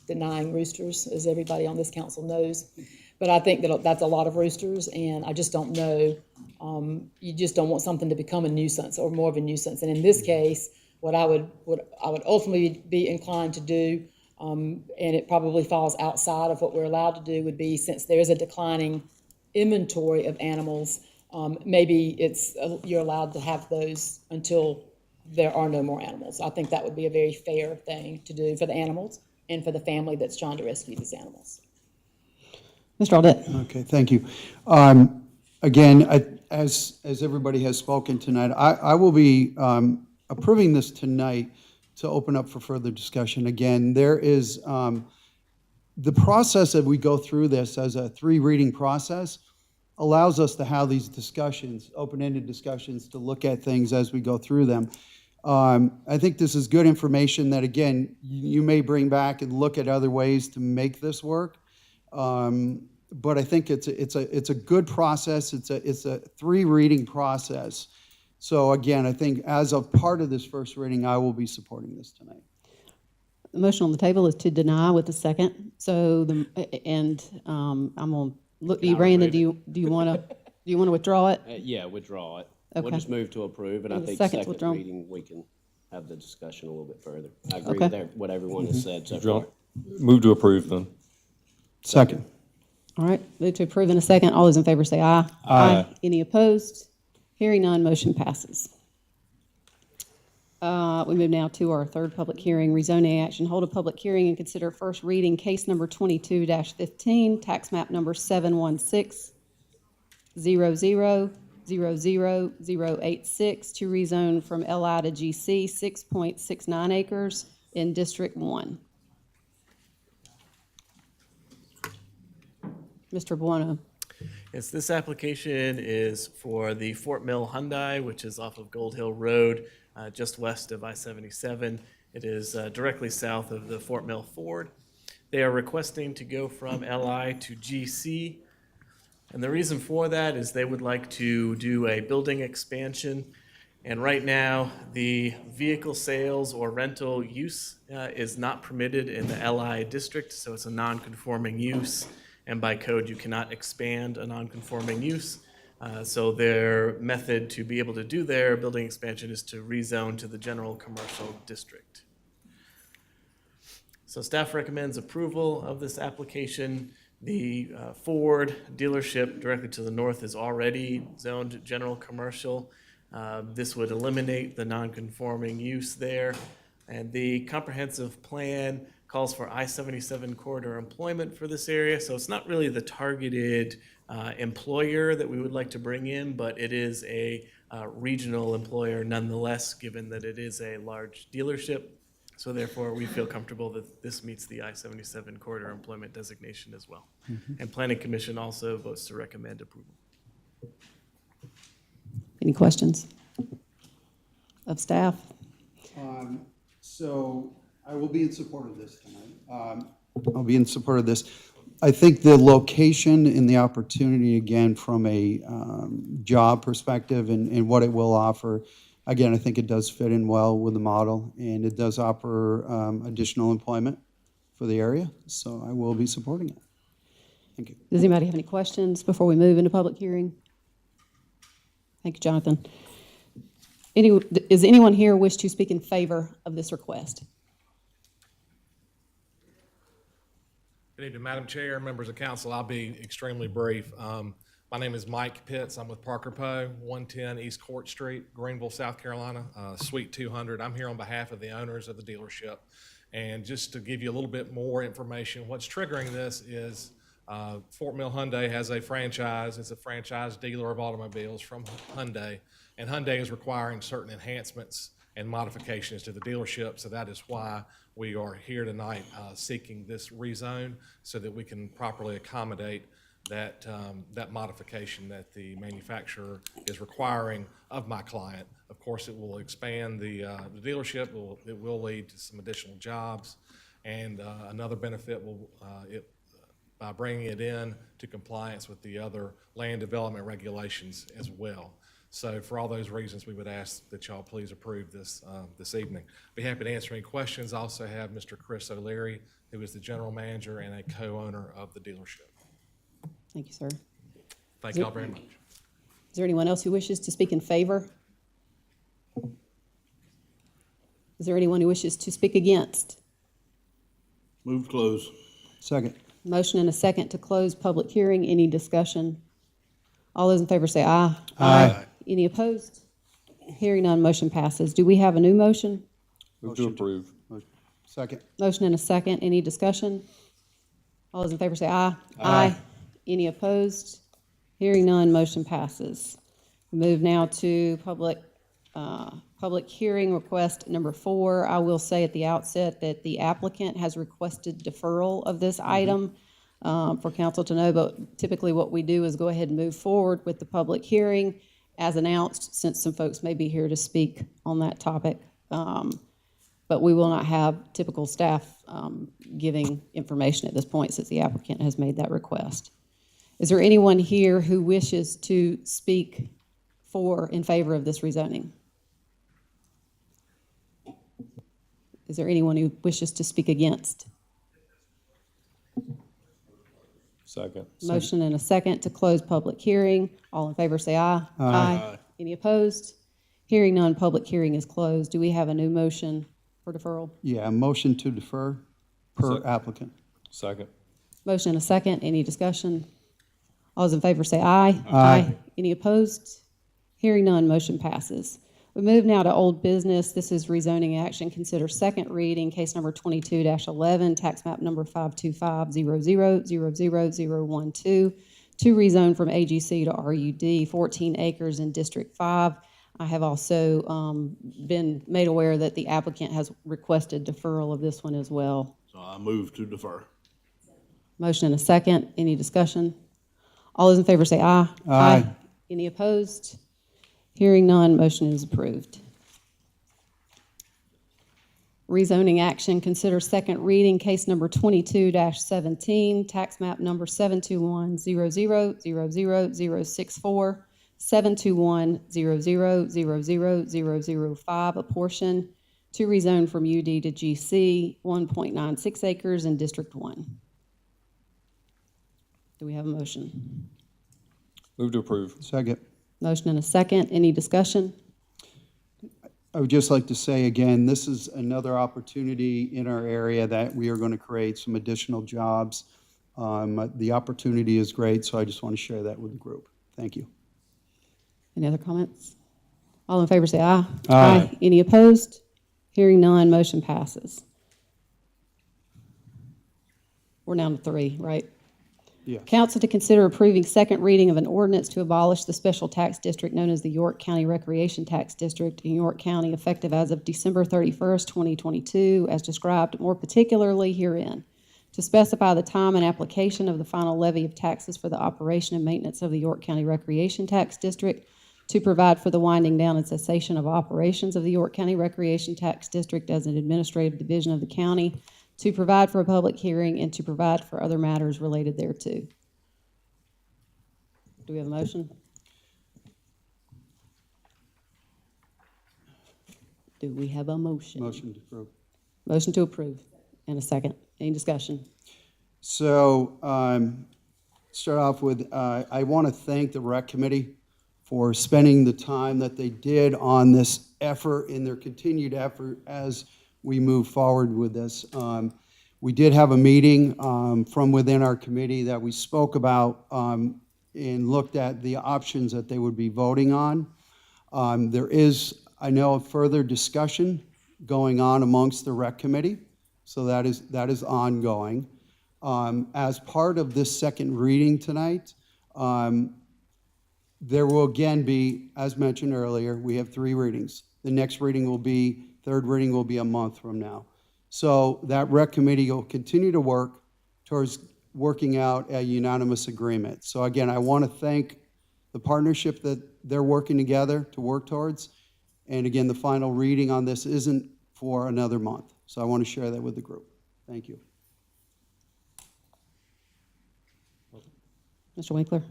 denying roosters, as everybody on this council knows. But I think that that's a lot of roosters, and I just don't know. You just don't want something to become a nuisance or more of a nuisance. And in this case, what I would ultimately be inclined to do And it probably falls outside of what we're allowed to do would be, since there's a declining inventory of animals, maybe you're allowed to have those until there are no more animals. I think that would be a very fair thing to do for the animals and for the family that's trying to rescue these animals. Mr. Audette. Okay, thank you. Again, as everybody has spoken tonight, I will be approving this tonight to open up for further discussion. Again, there is the process that we go through this as a 3-reading process allows us to have these discussions, open-ended discussions, to look at things as we go through them. I think this is good information that, again, you may bring back and look at other ways to make this work. But I think it's a good process. It's a 3-reading process. So again, I think as a part of this first reading, I will be supporting this tonight. The motion on the table is to deny with a second. So I'm gonna look to you, Brandon. Do you want to withdraw it? Yeah, withdraw it. Okay. We'll just move to approve, and I The think second's second withdrawn. reading, we can have the discussion a little bit further. I agree Okay. with what everyone has said so Withdraw. far. Move to approve then. Second. All right, move to approve in a second. All those in favor say aye. Aye. Any opposed? Hearing none, motion passes. We move now to our third public hearing, rezoning action. Hold a public hearing and consider first reading case number 22-15, tax map number 716-0000086 to rezone from LI to GC, 6.69 acres in District 1. Mr. Buono. Yes, this application is for the Fort Mill Hyundai, which is off of Gold Hill Road, just west of I-77. It is directly south of the Fort Mill Ford. They are requesting to go from LI to GC. And the reason for that is they would like to do a building expansion. And right now, the vehicle sales or rental use is not permitted in the LI district, so it's a non-conforming use. And by code, you cannot expand a non-conforming use. So their method to be able to do their building expansion is to rezone to the general commercial district. So staff recommends approval of this application. The Ford dealership directly to the north is already zoned general commercial. This would eliminate the non-conforming use there. And the comprehensive plan calls for I-77 corridor employment for this area. So it's not really the targeted employer that we would like to bring in, but it is a regional employer nonetheless, given that it is a large dealership. So therefore, we feel comfortable that this meets the I-77 corridor employment designation as well. And Planning Commission also votes to recommend approval. Any questions of staff? So I will be in support of this tonight. I'll be in support of this. I think the location and the opportunity, again, from a job perspective and what it will offer, again, I think it does fit in well with the model, and it does offer additional employment for the area, so I will be supporting it. Thank you. Does anybody have any questions before we move into public hearing? Thank you, Jonathan. Does anyone here wish to speak in favor of this request? Good evening, Madam Chair, members of council. I'll be extremely brief. My name is Mike Pitts. I'm with Parker Poe, 110 East Court Street, Greenville, South Carolina, Suite 200. I'm here on behalf of the owners of the dealership. And just to give you a little bit more information, what's triggering this is Fort Mill Hyundai has a franchise. It's a franchise dealer of automobiles from Hyundai. And Hyundai is requiring certain enhancements and modifications to the dealership. So that is why we are here tonight seeking this rezone so that we can properly accommodate that, that modification that the manufacturer is requiring of my client. Of course, it will expand the dealership. It will lead to some additional jobs. And another benefit will, by bringing it in to compliance with the other land development regulations as well. So for all those reasons, we would ask that y'all please approve this this evening. Be happy to answer any questions. I also have Mr. Chris O'Leary, who is the general manager and a co-owner of the dealership. Thank you, sir. Thank y'all very much. Is there anyone else who wishes to speak in favor? Is there anyone who wishes to speak against? Move to close. Second. Motion and a second to close public hearing. Any discussion? All those in favor say aye. Aye. Any opposed? Hearing none, motion passes. Do we have a new motion? Move to approve. Second. Motion and a second. Any discussion? All those in favor say aye. Aye. Any opposed? Hearing none, motion passes. We move now to public hearing request number 4. I will say at the outset that the applicant has requested deferral of this item for council to know, but typically what we do is go ahead and move forward with the public hearing as announced, since some folks may be here to speak on that topic. But we will not have typical staff giving information at this point since the applicant has made that request. Is there anyone here who wishes to speak in favor of this rezoning? Is there anyone who wishes to speak against? Second. Motion and a second to close public hearing. All in favor say aye. Aye. Any opposed? Hearing none, public hearing is closed. Do we have a new motion for deferral? Yeah, motion to defer per applicant. Second. Motion and a second. Any discussion? All those in favor say aye. Aye. Any opposed? Hearing none, motion passes. We move now to old business. This is rezoning action. Consider second reading, case number 22-11, tax map number 52500000012, to rezone from AGC to RUD, 14 acres in District 5. I have also been made aware that the applicant has requested deferral of this one as well. So I move to defer. Motion and a second. Any discussion? All those in favor say aye. Aye. Any opposed? Hearing none, motion is approved. Rezoning action, consider second reading, case number 22-17, tax map number 72100000064, 72100000005, a portion to rezone from UD to GC, 1.96 acres in District 1. Do we have a motion? Move to approve. Second. Motion and a second. Any discussion? I would just like to say again, this is another opportunity in our area that we are going to create some additional jobs. The opportunity is great, so I just want to share that with the group. Thank you. Any other comments? All in favor say aye. Aye. Any opposed? Hearing none, motion passes. We're down to 3, right? Yeah. Council to consider approving second reading of an ordinance to abolish the special tax district known as the York County Recreation Tax District in York County, effective as of December 31st, 2022, as described more particularly herein, to specify the time and application of the final levy of taxes for the operation and maintenance of the York County Recreation Tax District, to provide for the winding down and cessation of operations of the York County Recreation Tax District as an administrative division of the county, to provide for a public hearing, and to provide for other matters related thereto. Do we have a motion? Do we have a motion? Motion to approve. Motion to approve. And a second. Any discussion? So, start off with, I want to thank the Rec Committee for spending the time that they did on this effort and their continued effort as we move forward with this. We did have a meeting from within our committee that we spoke about and looked at the options that they would be voting on. There is, I know, further discussion going on amongst the Rec Committee, so that is ongoing. As part of this second reading tonight, there will again be, as mentioned earlier, we have 3 readings. The next reading will be, third reading will be a month from now. So that Rec Committee will continue to work towards working out a unanimous agreement. So again, I want to thank the partnership that they're working together to work towards. And again, the final reading on this isn't for another month. So I want to share that with the group. Thank you. Mr. Winkler?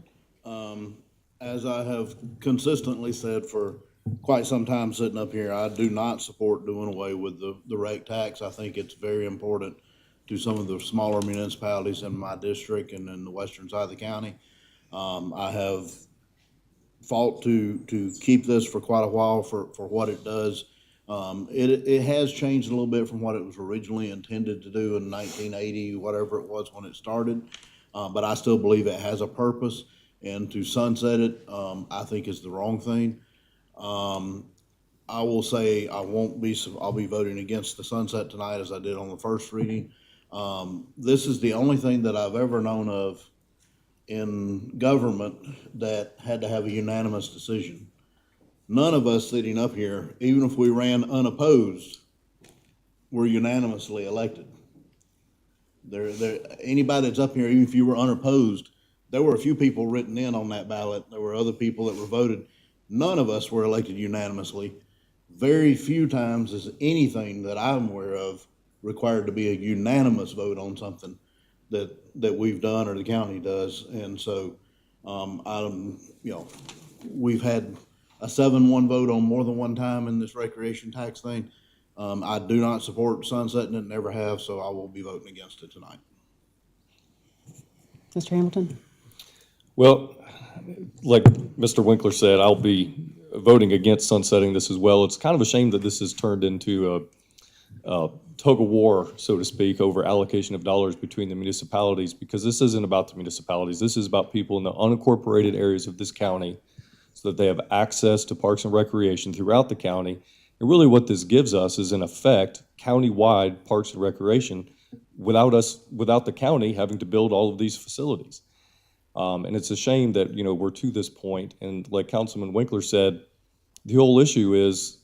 As I have consistently said for quite some time sitting up here, I do not support doing away with the rec tax. I think it's very important to some of the smaller municipalities in my district and in the western side of the county. I have fought to keep this for quite a while for what it does. It has changed a little bit from what it was originally intended to do in 1980, whatever it was when it started. But I still believe it has a purpose, and to sunset it, I think is the wrong thing. I will say I'll be voting against the sunset tonight as I did on the first reading. This is the only thing that I've ever known of in government that had to have a unanimous decision. None of us sitting up here, even if we ran unopposed, were unanimously elected. Anybody that's up here, even if you were unopposed, there were a few people written in on that ballot. There were other people that were voted. None of us were elected unanimously. Very few times is anything that I'm aware of required to be a unanimous vote on something that we've done or the county does. And so, we've had a 7-1 vote on more than one time in this recreation tax thing. I do not support sunsetting it, never have, so I will be voting against it tonight. Mr. Hamilton? Well, like Mr. Winkler said, I'll be voting against sunsetting this as well. It's kind of a shame that this has turned into a tug of war, so to speak, over allocation of dollars between the municipalities, because this isn't about the municipalities. This is about people in the unincorporated areas of this county so that they have access to parks and recreation throughout the county. And really what this gives us is, in effect, county-wide parks and recreation without the county having to build all of these facilities. And it's a shame that, we're to this point. And like Councilman Winkler said, the whole issue is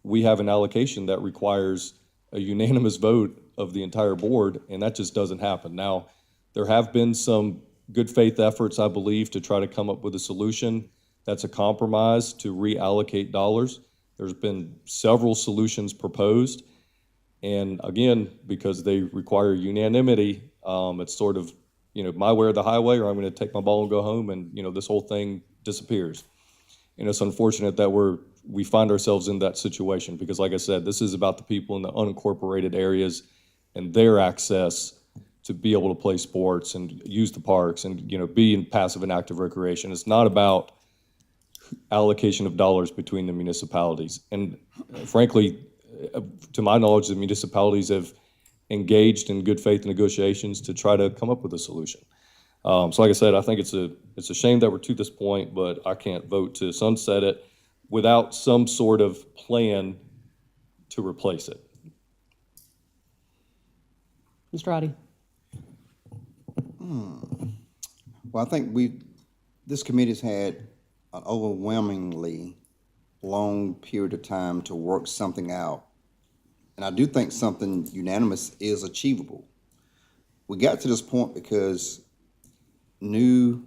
we have an allocation that requires a unanimous vote of the entire board, and that just doesn't happen. Now, there have been some good faith efforts, I believe, to try to come up with a solution that's a compromise to reallocate dollars. There's been several solutions proposed. And again, because they require unanimity, it's sort of, my way or the highway, or I'm going to take my ball and go home, and, this whole thing disappears. And it's unfortunate that we find ourselves in that situation because, like I said, this is about the people in the unincorporated areas and their access to be able to play sports and use the parks and, be in passive and active recreation. It's not about allocation of dollars between the municipalities. And frankly, to my knowledge, the municipalities have engaged in good faith negotiations to try to come up with a solution. So like I said, I think it's a shame that we're to this point, but I can't vote to sunset it without some sort of plan to replace it. Mr. Roddy? Well, I think this committee's had an overwhelmingly long period of time to work something out. And I do think something unanimous is achievable. We got to this point because new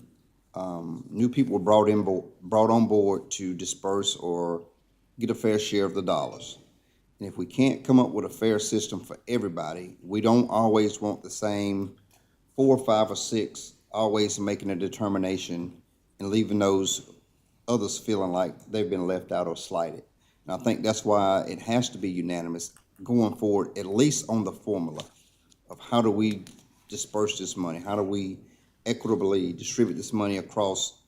people were brought on board to disperse or get a fair share of the dollars. And if we can't come up with a fair system for everybody, we don't always want the same 4, 5, or 6 always making a determination and leaving those others feeling like they've been left out or slighted. And I think that's why it has to be unanimous going forward, at least on the formula of how do we disperse this money? How do we equitably distribute this money across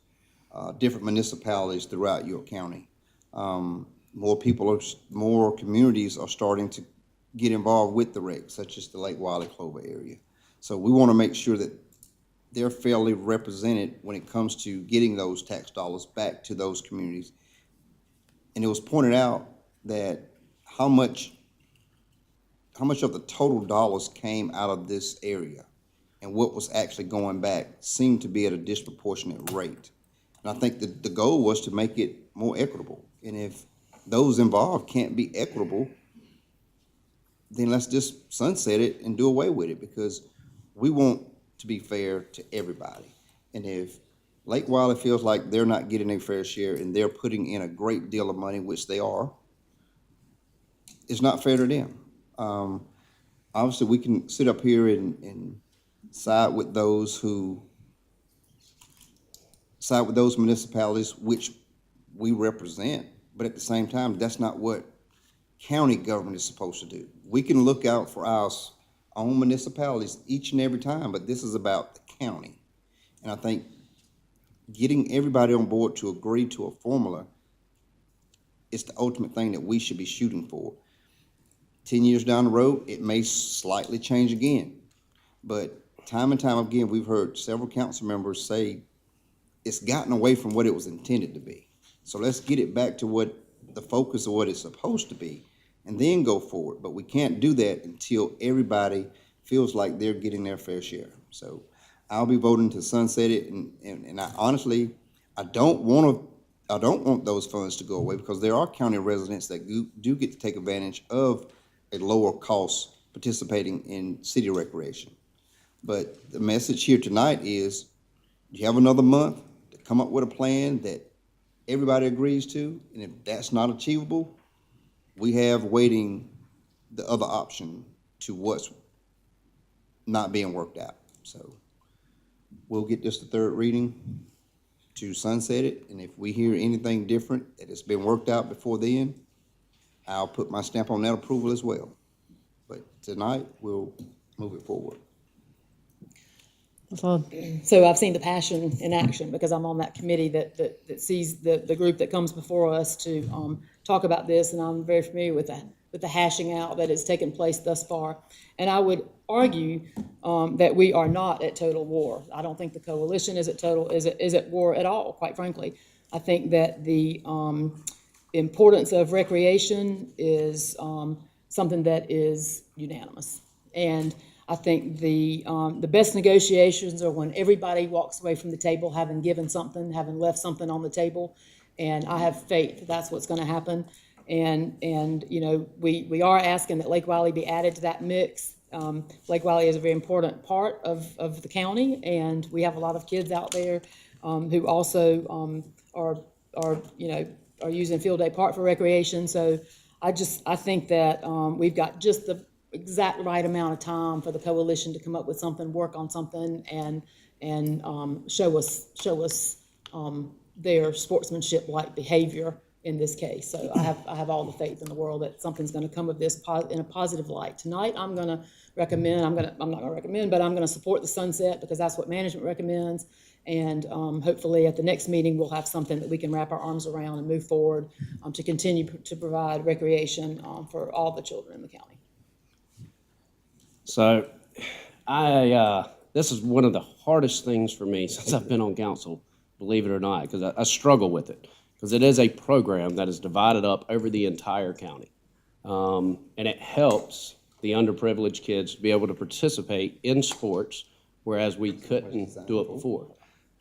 different municipalities throughout York County? More communities are starting to get involved with the rec, such as the Lake Wiley Clover area. So we want to make sure that they're fairly represented when it comes to getting those tax dollars back to those communities. And it was pointed out that how much of the total dollars came out of this area and what was actually going back seemed to be at a disproportionate rate. And I think that the goal was to make it more equitable. And if those involved can't be equitable, then let's just sunset it and do away with it, because we want to be fair to everybody. And if Lake Wiley feels like they're not getting a fair share and they're putting in a great deal of money, which they are, it's not fair to them. Obviously, we can sit up here and side with those municipalities which we represent, but at the same time, that's not what county government is supposed to do. We can look out for our own municipalities each and every time, but this is about the county. And I think getting everybody on board to agree to a formula it's the ultimate thing that we should be shooting for. 10 years down the road, it may slightly change again. But time and time again, we've heard several council members say it's gotten away from what it was intended to be. So let's get it back to what the focus of what it's supposed to be and then go forward. But we can't do that until everybody feels like they're getting their fair share. So I'll be voting to sunset it, and I honestly, I don't want those funds to go away, because there are county residents that do get to take advantage of a lower cost participating in city recreation. But the message here tonight is, you have another month to come up with a plan that everybody agrees to, and if that's not achievable, we have waiting the other option to what's not being worked out. So we'll get this to third reading to sunset it, and if we hear anything different that it's been worked out before then, I'll put my stamp on that approval as well. But tonight, we'll move it forward. So I've seen the passion in action, because I'm on that committee that sees the group that comes before us to talk about this, and I'm very familiar with the hashing out that has taken place thus far. And I would argue that we are not at total war. I don't think the coalition is at war at all, quite frankly. I think that the importance of recreation is something that is unanimous. And I think the best negotiations are when everybody walks away from the table having given something, having left something on the table. And I have faith that's what's going to happen. And you know, we are asking that Lake Wiley be added to that mix. Lake Wiley is a very important part of the county, and we have a lot of kids out there who also are using Field Day Park for recreation. So I think that we've got just the exact right amount of time for the coalition to come up with something, work on something, and show us their sportsmanship-like behavior in this case. So I have all the faith in the world that something's going to come of this in a positive light. Tonight, I'm not going to recommend, but I'm going to support the sunset, because that's what management recommends. And hopefully at the next meeting, we'll have something that we can wrap our arms around and move forward to continue to provide recreation for all the children in the county. So this is one of the hardest things for me since I've been on council, believe it or not, because I struggle with it, because it is a program that is divided up over the entire county. And it helps the underprivileged kids to be able to participate in sports, whereas we couldn't do it before.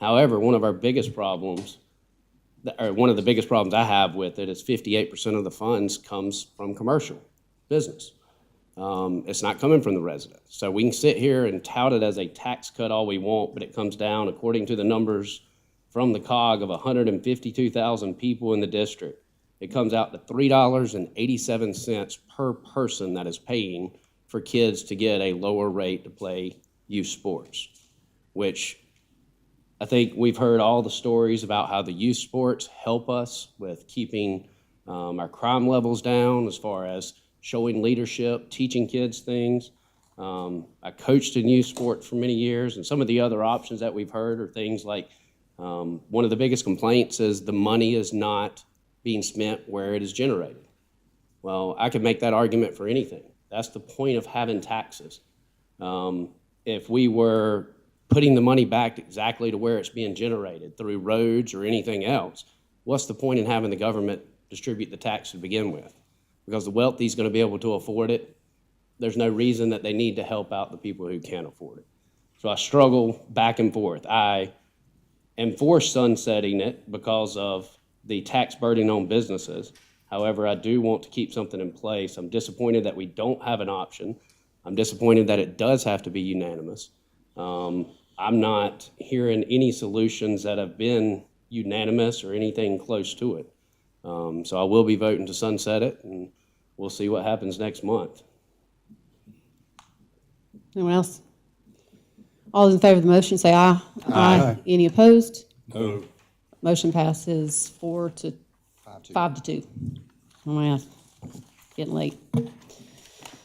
However, one of the biggest problems I have with it is 58% of the funds comes from commercial business. It's not coming from the residents. So we can sit here and tout it as a tax cut all we want, but it comes down, according to the numbers from the COG of 152,000 people in the district, it comes out to $3.87 per person that is paying for kids to get a lower rate to play youth sports, which I think we've heard all the stories about how the youth sports help us with keeping our crime levels down, as far as showing leadership, teaching kids things. I coached in youth sport for many years, and some of the other options that we've heard are things like, one of the biggest complaints is the money is not being spent where it is generated. Well, I could make that argument for anything. That's the point of having taxes. If we were putting the money back exactly to where it's being generated through roads or anything else, what's the point in having the government distribute the tax to begin with? Because the wealthy is going to be able to afford it. There's no reason that they need to help out the people who can't afford it. So I struggle back and forth. I am for sunsetting it because of the tax burden on businesses. However, I do want to keep something in place. I'm disappointed that we don't have an option. I'm disappointed that it does have to be unanimous. I'm not hearing any solutions that have been unanimous or anything close to it. So I will be voting to sunset it, and we'll see what happens next month. Anyone else? All those in favor of the motion say aye. Aye. Any opposed? No. Motion passes 5 to 2. Oh my God, getting late.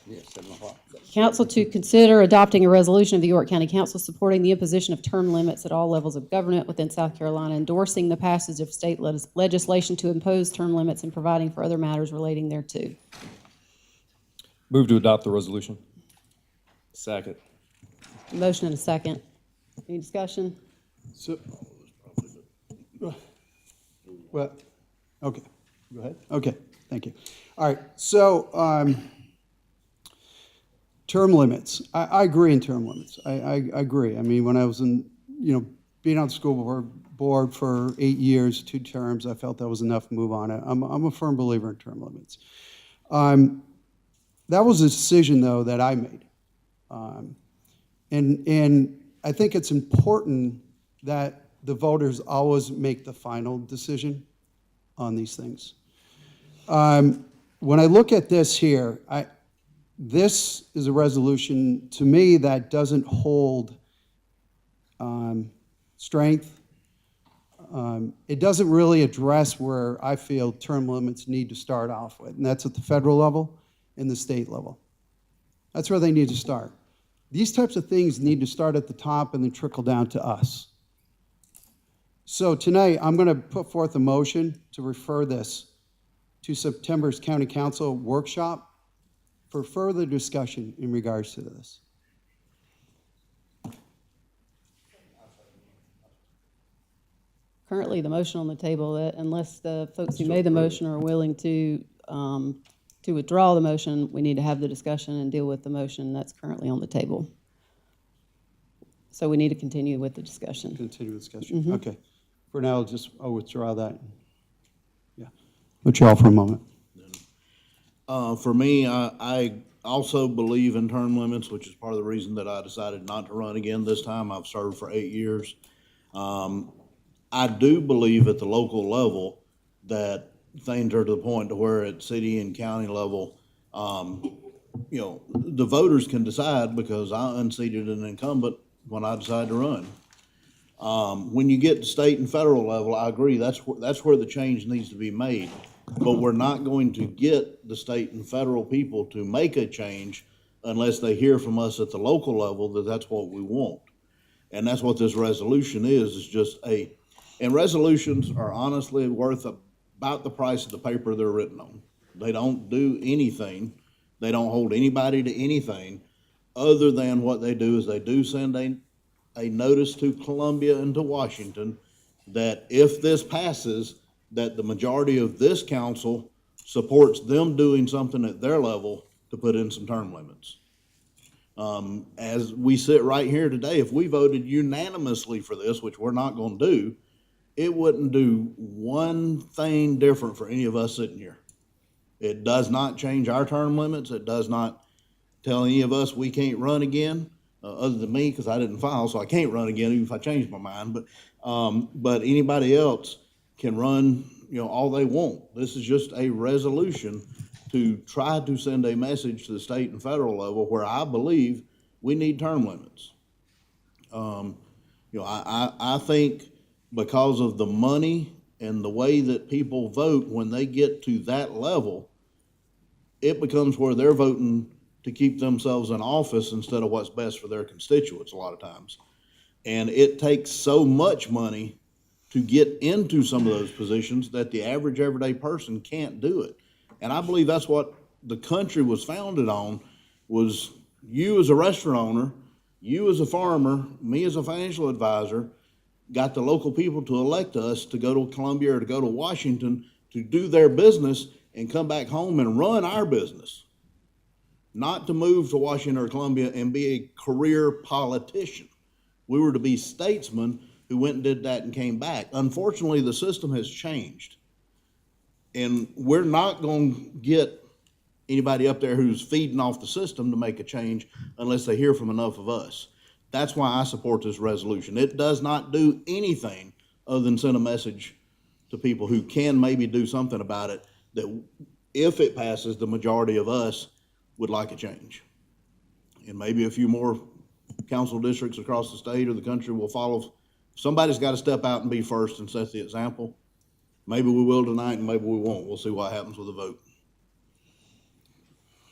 Yeah, 7 o'clock. Council to consider adopting a resolution of the York County Council supporting the imposition of term limits at all levels of government within South Carolina, endorsing the passage of state legislation to impose term limits and providing for other matters relating thereto. Move to adopt the resolution. Second. Motion and a second. Any discussion? So, well, okay, go ahead. Okay, thank you. All right, so term limits. I agree in term limits. I agree. I mean, when I was in, being on the school board for 8 years, 2 terms, I felt that was enough to move on. I'm a firm believer in term limits. That was a decision, though, that I made. And I think it's important that the voters always make the final decision on these things. When I look at this here, this is a resolution, to me, that doesn't hold strength. It doesn't really address where I feel term limits need to start off with, and that's at the federal level and the state level. That's where they need to start. These types of things need to start at the top and then trickle down to us. So tonight, I'm going to put forth a motion to refer this to September's County Council workshop for further discussion in regards to this. Currently, the motion on the table, unless the folks who made the motion are willing to withdraw the motion, we need to have the discussion and deal with the motion that's currently on the table. So we need to continue with the discussion. Continue the discussion. Mm-hmm. Okay. For now, I'll withdraw that. Yeah. Withdraw for a moment. For me, I also believe in term limits, which is part of the reason that I decided not to run again this time. I've served for 8 years. I do believe at the local level that things are to the point to where at city and county level, the voters can decide, because I unseated an incumbent when I decided to run. When you get to state and federal level, I agree, that's where the change needs to be made. But we're not going to get the state and federal people to make a change unless they hear from us at the local level that that's what we want. And that's what this resolution is just and resolutions are honestly worth about the price of the paper they're written on. They don't do anything. They don't hold anybody to anything other than what they do is they do send a notice to Columbia and to Washington that if this passes, that the majority of this council supports them doing something at their level to put in some term limits. As we sit right here today, if we voted unanimously for this, which we're not going to do, it wouldn't do one thing different for any of us sitting here. It does not change our term limits. It does not tell any of us we can't run again, other than me, because I didn't file, so I can't run again even if I change my mind. But anybody else can run, all they want. This is just a resolution to try to send a message to the state and federal level where I believe we need term limits. I think because of the money and the way that people vote when they get to that level, it becomes where they're voting to keep themselves in office instead of what's best for their constituents a lot of times. And it takes so much money to get into some of those positions that the average everyday person can't do it. And I believe that's what the country was founded on, was you as a restaurant owner, you as a farmer, me as a financial advisor, got the local people to elect us to go to Columbia or to go to Washington to do their business and come back home and run our business. Not to move to Washington or Columbia and be a career politician. We were to be statesmen who went and did that and came back. Unfortunately, the system has changed. And we're not going to get anybody up there who's feeding off the system to make a change unless they hear from enough of us. That's why I support this resolution. It does not do anything other than send a message to people who can maybe do something about it, that if it passes, the majority of us would like a change. And maybe a few more council districts across the state or the country will follow. Somebody's got to step out and be first and set the example. Maybe we will tonight and maybe we won't. We'll see what happens with the vote.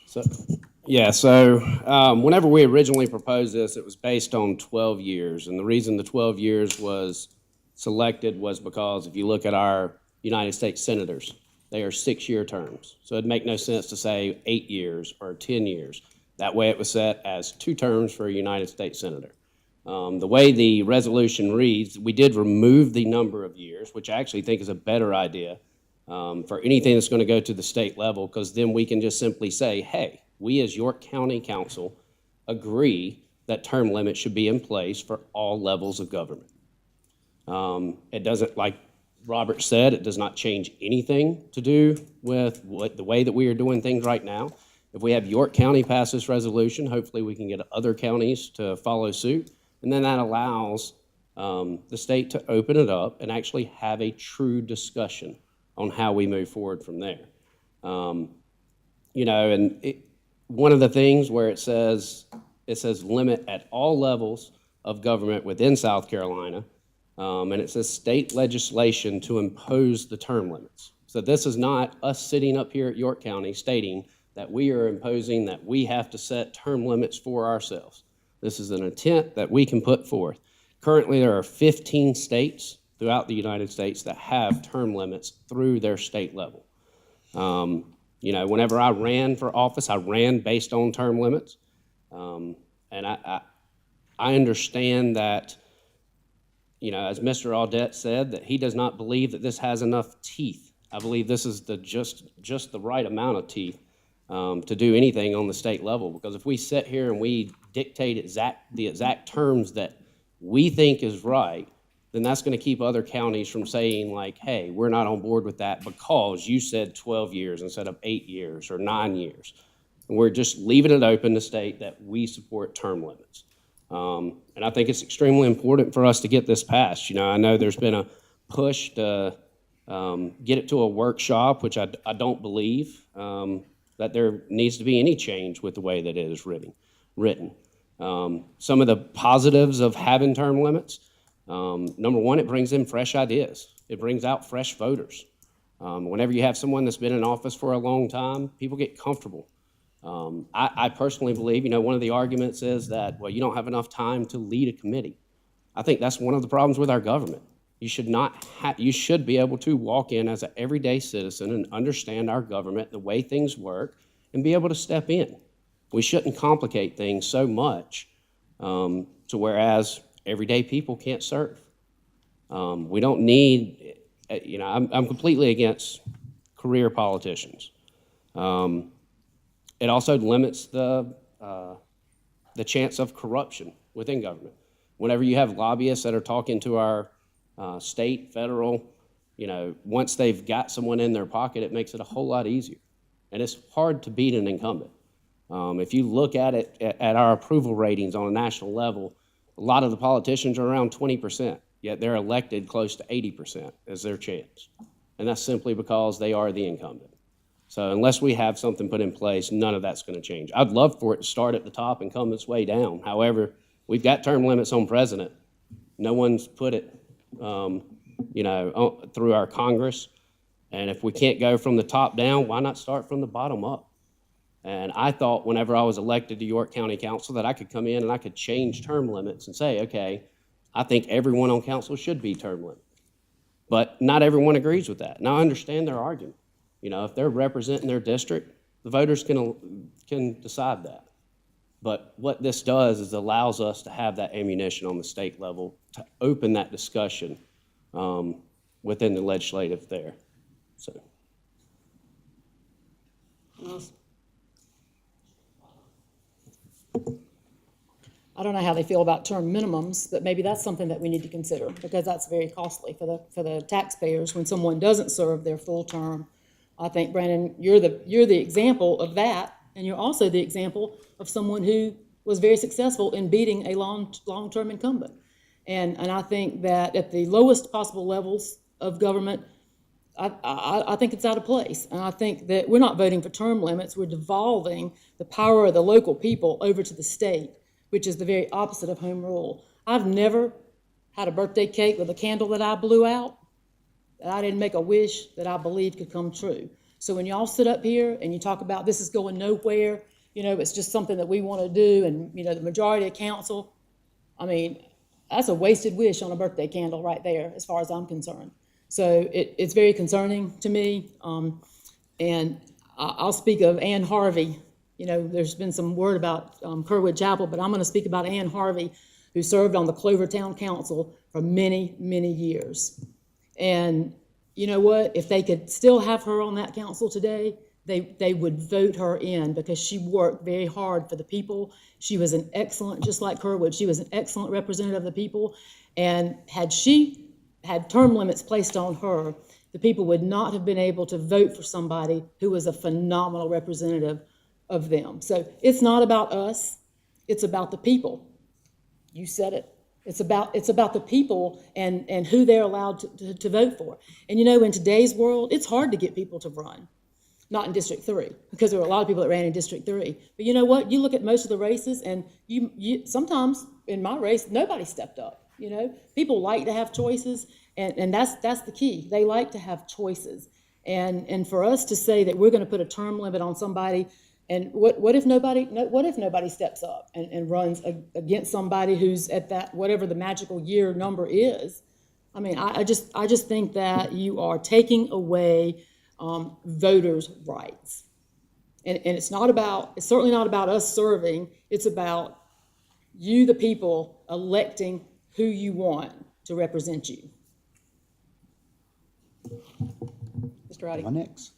So, Yeah, so whenever we originally proposed this, it was based on 12 years. And the reason the 12 years was selected was because if you look at our United States senators, they are 6-year terms. So it'd make no sense to say 8 years or 10 years. That way it was set as 2 terms for a United States senator. The way the resolution reads, we did remove the number of years, which I actually think is a better idea for anything that's going to go to the state level, because then we can just simply say, hey, we as York County Council agree that term limits should be in place for all levels of government. It doesn't, like Robert said, it does not change anything to do with the way that we are doing things right now. If we have York County pass this resolution, hopefully we can get other counties to follow suit. And then that allows the state to open it up and actually have a true discussion on how we move forward from there. You know, and one of the things where it says limit at all levels of government within South Carolina, and it says state legislation to impose the term limits. So this is not us sitting up here at York County stating that we are imposing that we have to set term limits for ourselves. This is an intent that we can put forth. Currently, there are 15 states throughout the United States that have term limits through their state level. You know, whenever I ran for office, I ran based on term limits. And I understand that, you know, as Mr. Audette said, that he does not believe that this has enough teeth. I believe this is just the right amount of teeth to do anything on the state level. Because if we sit here and we dictate the exact terms that we think is right, then that's going to keep other counties from saying like, hey, we're not on board with that because you said 12 years instead of 8 years or 9 years. And we're just leaving it open to state that we support term limits. And I think it's extremely important for us to get this passed. You know, I know there's been a push to get it to a workshop, which I don't believe that there needs to be any change with the way that it is written. Some of the positives of having term limits, number one, it brings in fresh ideas. It brings out fresh voters. Whenever you have someone that's been in office for a long time, people get comfortable. I personally believe, you know, one of the arguments is that, well, you don't have enough time to lead a committee. I think that's one of the problems with our government. You should be able to walk in as an everyday citizen and understand our government, the way things work, and be able to step in. We shouldn't complicate things so much to whereas everyday people can't serve. We don't need, you know, I'm completely against career politicians. It also limits the chance of corruption within government. Whenever you have lobbyists that are talking to our state, federal, you know, once they've got someone in their pocket, it makes it a whole lot easier. And it's hard to beat an incumbent. If you look at it, at our approval ratings on a national level, a lot of the politicians are around 20%, yet they're elected close to 80% as their chance. And that's simply because they are the incumbent. So unless we have something put in place, none of that's going to change. I'd love for it to start at the top and come its way down. However, we've got term limits on president. No one's put it, you know, through our Congress. And if we can't go from the top down, why not start from the bottom up? And I thought whenever I was elected to York County Council that I could come in and I could change term limits and say, okay, I think everyone on council should be term limit. But not everyone agrees with that. And I understand their argument. You know, if they're representing their district, the voters can decide that. But what this does is allows us to have that ammunition on the state level to open that discussion within the legislative there. So. I don't know how they feel about term minimums, but maybe that's something that we need to consider because that's very costly for the taxpayers when someone doesn't serve their full term. I think, Brandon, you're the example of that, and you're also the example of someone who was very successful in beating a long-term incumbent. And I think that at the lowest possible levels of government, I think it's out of place. And I think that we're not voting for term limits. We're devolving the power of the local people over to the state, which is the very opposite of home rule. I've never had a birthday cake with a candle that I blew out, that I didn't make a wish that I believed could come true. So when y'all sit up here and you talk about this is going nowhere, it's just something that we want to do, and, the majority of council, I mean, that's a wasted wish on a birthday candle right there, as far as I'm concerned. So it's very concerning to me. And I'll speak of Ann Harvey. There's been some word about Kerwood Chapel, but I'm going to speak about Ann Harvey, who served on the Clovertown Council for many, many years. And you know what? If they could still have her on that council today, they would vote her in, because she worked very hard for the people. She was an excellent, just like Kerwood, she was an excellent representative of the people. And had she had term limits placed on her, the people would not have been able to vote for somebody who was a phenomenal representative of them. So it's not about us, it's about the people. You said it. It's about the people and who they're allowed to vote for. And in today's world, it's hard to get people to run. Not in District 3, because there were a lot of people that ran in District 3. But you know what? You look at most of the races, and you sometimes in my race, nobody stepped up. People like to have choices, and that's the key. They like to have choices. And for us to say that we're going to put a term limit on somebody, and what if nobody steps up and runs against somebody who's at that whatever the magical year number is? I mean, I just think that you are taking away voters' rights, and it's certainly not about us serving. It's about you, the people, electing who you want to represent you. Mr. Roddy. My next.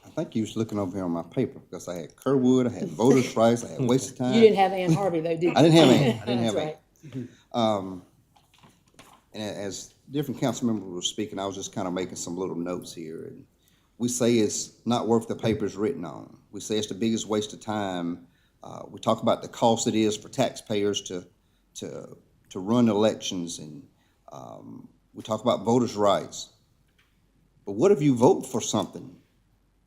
I think you was looking over here on my paper, because I had Kerwood, I had voters' rights, I had wasted time. You didn't have Ann Harvey though, did you? I didn't have Ann. I didn't have That's Ann. right. And as different council members were speaking, I was just kind of making some little notes here. And we say it's not worth the paper it's written on. We say it's the biggest waste of time. We talk about the cost it is for taxpayers to run elections, and we talk about voters' rights. But what if you vote for something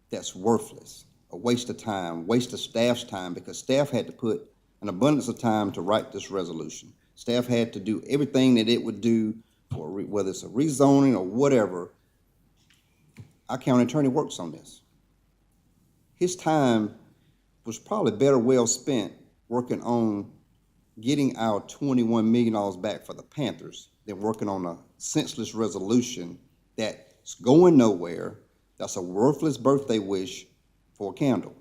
that's worthless, a waste of time, waste of staff's time, because staff had to put an abundance of time to write this resolution. Staff had to do everything that it would do, for whether it's a rezoning or whatever. Our county attorney works on this. His time was probably better well spent working on getting our $21 million back for the Panthers than working on a senseless resolution that's going nowhere, that's a worthless birthday wish for a candle.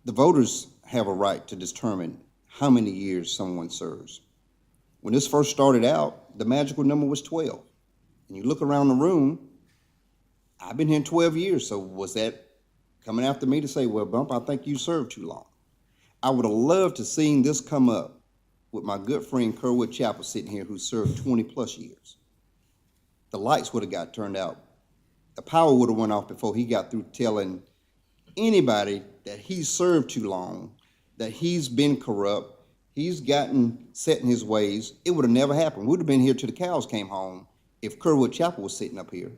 The voters have a right to determine how many years someone serves. When this first started out, the magical number was 12. And you look around the room, I've been here 12 years, so was that coming after me to say, well, Bump, I think you served too long? I would have loved to seen this come up with my good friend Kerwood Chapel sitting here, who served 20 plus years. The lights would have got turned out. The power would have went off before he got through telling anybody that he served too long, that he's been corrupt, he's gotten set in his ways. It would have never happened. We would have been here till the cows came home if Kerwood Chapel was sitting up here.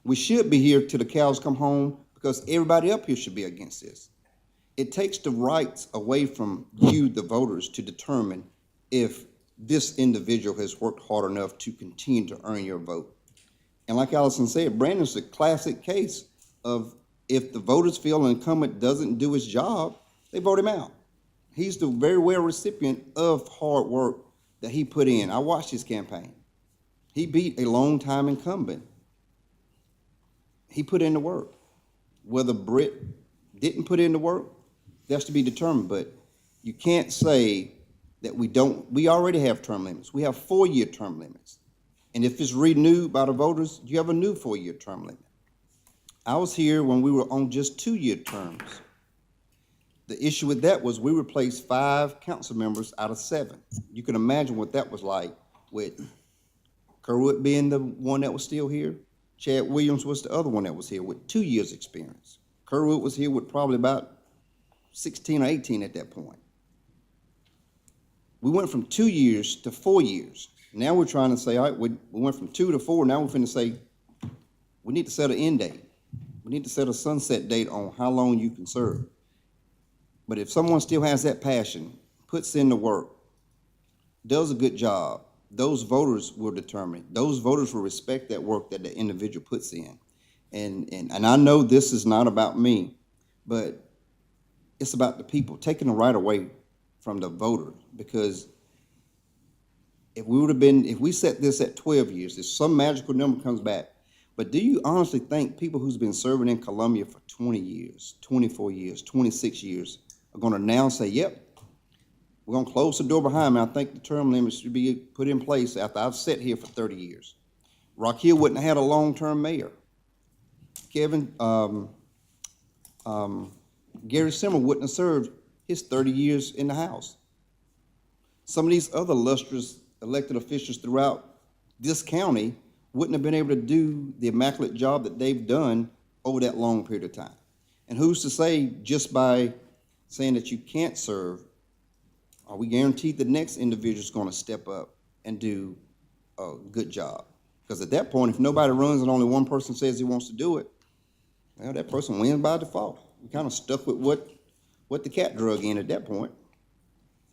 We should be here till the cows come home, because everybody up here should be against this. It takes the rights away from you, the voters, to determine if this individual has worked hard enough to continue to earn your vote. And like Allison said, Brandon's a classic case of, if the voters feel an incumbent doesn't do his job, they vote him out. He's the very well recipient of hard work that he put in. I watched his campaign. He beat a longtime incumbent. He put in the work. Whether Britt didn't put in the work, that's to be determined, but you can't say that we don't. We already have term limits. We have 4-year term limits. And if it's renewed by the voters, you have a new 4-year term limit. I was here when we were on just 2-year terms. The issue with that was we replaced 5 council members out of 7. You can imagine what that was like, with Kerwood being the one that was still here. Chad Williams was the other one that was here with 2 years experience. Kerwood was here with probably about 16 or 18 at that point. We went from 2 years to 4 years. Now we're trying to say, all right, we went from 2 to 4. Now we're finna say, we need to set an end date. We need to set a sunset date on how long you can serve. But if someone still has that passion, puts in the work, does a good job, those voters will determine. Those voters will respect that work that the individual puts in. And I know this is not about me, but it's about the people, taking the right away from the voter. Because if we set this at 12 years, if some magical number comes back, but do you honestly think people who's been serving in Columbia for 20 years, 24 years, 26 years are gonna now say, yep, we're gonna close the door behind me. I think the term limit should be put in place after I've sat here for 30 years. Rock Hill wouldn't have had a long-term mayor. Gary Simmer wouldn't have served his 30 years in the House. Some of these other illustrious elected officials throughout this county wouldn't have been able to do the immaculate job that they've done over that long period of time. And who's to say, just by saying that you can't serve, are we guaranteed the next individual is going to step up and do a good job? Because at that point, if nobody runs and only one person says he wants to do it, well, that person wins by default. We kind of stuck with what the cat drug in at that point.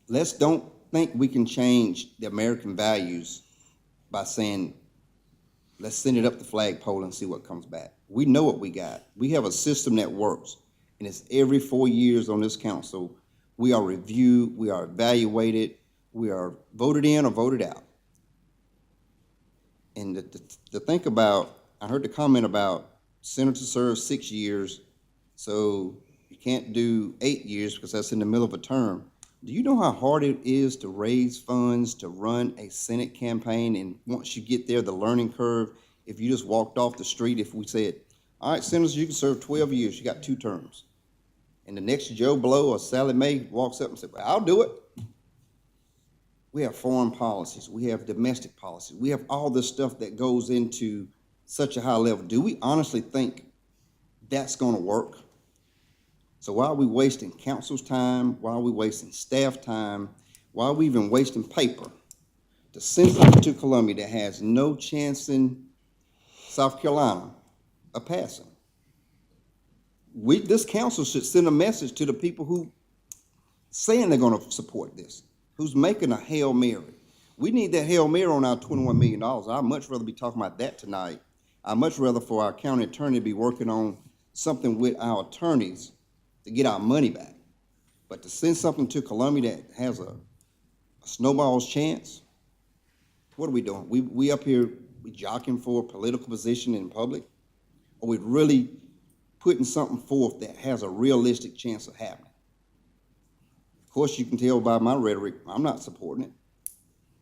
Let's don't think we can change the American values by saying, let's send it up the flagpole and see what comes back. We know what we got. We have a system that works, and it's every 4 years on this council. We are reviewed, we are evaluated, we are voted in or voted out. And to think about, I heard the comment about senators serve 6 years, so you can't do 8 years because that's in the middle of a term. Do you know how hard it is to raise funds to run a Senate campaign? And once you get there, the learning curve, if you just walked off the street, if we said, all right, senators, you can serve 12 years, you got 2 terms. And the next Joe Blow or Sally Mae walks up and says, well, I'll do it. We have foreign policies, we have domestic policies, we have all this stuff that goes into such a high level. Do we honestly think that's gonna work? So why are we wasting council's time? Why are we wasting staff time? Why are we even wasting paper to send something to Columbia that has no chance in South Carolina of passing? This council should send a message to the people who saying they're gonna support this, who's making a Hail Mary. We need that Hail Mary on our $21 million. I'd much rather be talking about that tonight. I'd much rather for our county attorney to be working on something with our attorneys to get our money back. But to send something to Columbia that has a snowball's chance, what are we doing? We up here, we jockeying for a political position in public? Or we really putting something forth that has a realistic chance of happening? Of course, you can tell by my rhetoric, I'm not supporting it.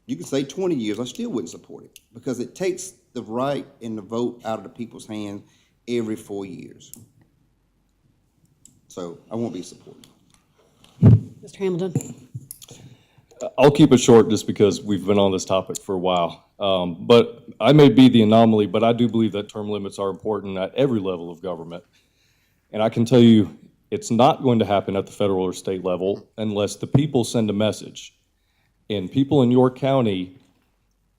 You can say 20 years, I still wouldn't support it because it takes the right and the vote out of the people's hands every 4 years. So I won't be supporting. Mr. Hamilton. I'll keep it short just because we've been on this topic for a while. But I may be the anomaly, but I do believe that term limits are important at every level of government. And I can tell you, it's not going to happen at the federal or state level unless the people send a message. And people in York County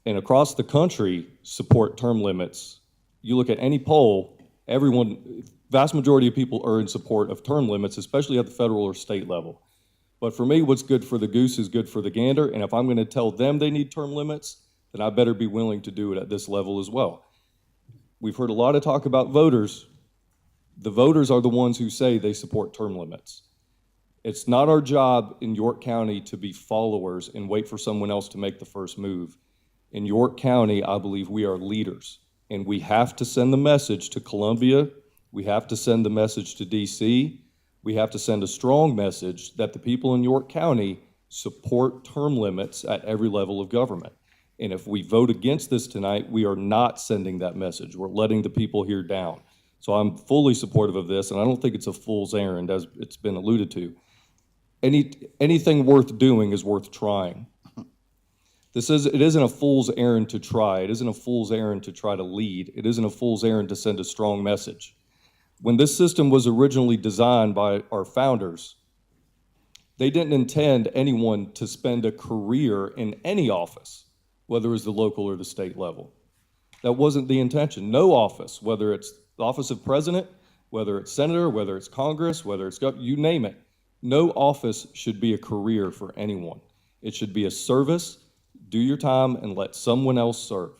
and across the country support term limits. You look at any poll, vast majority of people are in support of term limits, especially at the federal or state level. But for me, what's good for the goose is good for the gander, and if I'm gonna tell them they need term limits, then I better be willing to do it at this level as well. We've heard a lot of talk about voters. The voters are the ones who say they support term limits. It's not our job in York County to be followers and wait for someone else to make the first move. In York County, I believe we are leaders, and we have to send the message to Columbia. We have to send the message to DC. We have to send a strong message that the people in York County support term limits at every level of government. And if we vote against this tonight, we are not sending that message. We're letting the people here down. So I'm fully supportive of this, and I don't think it's a fool's errand, as it's been alluded to. Anything worth doing is worth trying. It isn't a fool's errand to try. It isn't a fool's errand to try to lead. It isn't a fool's errand to send a strong message. When this system was originally designed by our founders, they didn't intend anyone to spend a career in any office, whether it was the local or the state level. That wasn't the intention. No office, whether it's the office of president, whether it's senator, whether it's Congress, whether it's governor, you name it. No office should be a career for anyone. It should be a service. Do your time and let someone else serve.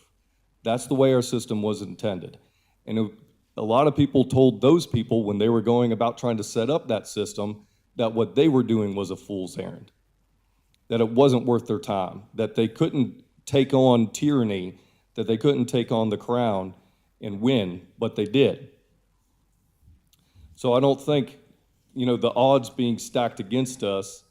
That's the way our system was intended. And a lot of people told those people when they were going about trying to set up that system that what they were doing was a fool's errand, that it wasn't worth their time, that they couldn't take on tyranny, that they couldn't take on the crown and win, but they did. So I don't think, the odds being stacked against us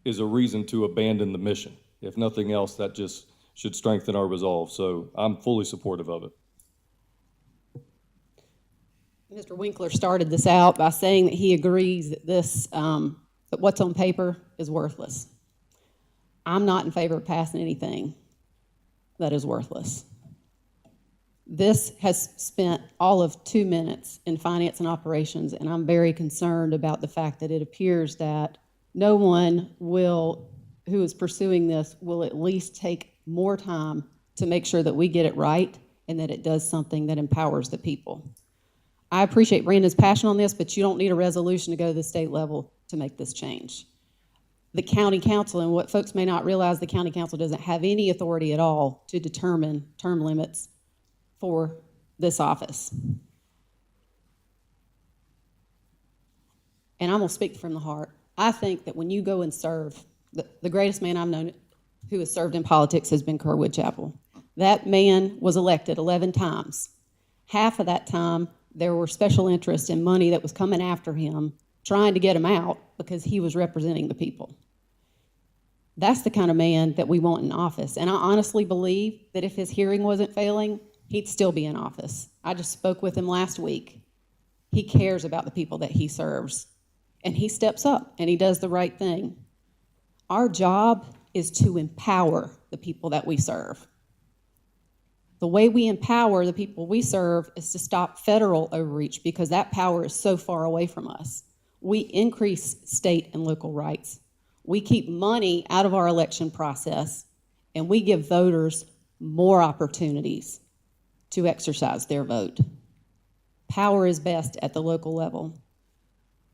is a reason to abandon the mission. If nothing else, that just should strengthen our resolve. So I'm fully supportive of it. Mr. Winkler started this out by saying that he agrees that that what's on paper is worthless. I'm not in favor of passing anything that is worthless. This has spent all of 2 minutes in finance and operations, and I'm very concerned about the fact that it appears that no one who is pursuing this will at least take more time to make sure that we get it right and that it does something that empowers the people. I appreciate Brandon's passion on this, but you don't need a resolution to go to the state level to make this change. The county council, and what folks may not realize, the county council doesn't have any authority at all to determine term limits for this office. And I'm gonna speak from the heart. I think that when you go and serve, the greatest man I've known who has served in politics has been Kerwood Chapel. That man was elected 11 times. Half of that time, there were special interests and money that was coming after him, trying to get him out because he was representing the people. That's the kind of man that we want in office. And I honestly believe that if his hearing wasn't failing, he'd still be in office. I just spoke with him last week. He cares about the people that he serves, and he steps up and he does the right thing. Our job is to empower the people that we serve. The way we empower the people we serve is to stop federal overreach, because that power is so far away from us. We increase state and local rights. We keep money out of our election process, and we give voters more opportunities to exercise their vote. Power is best at the local level.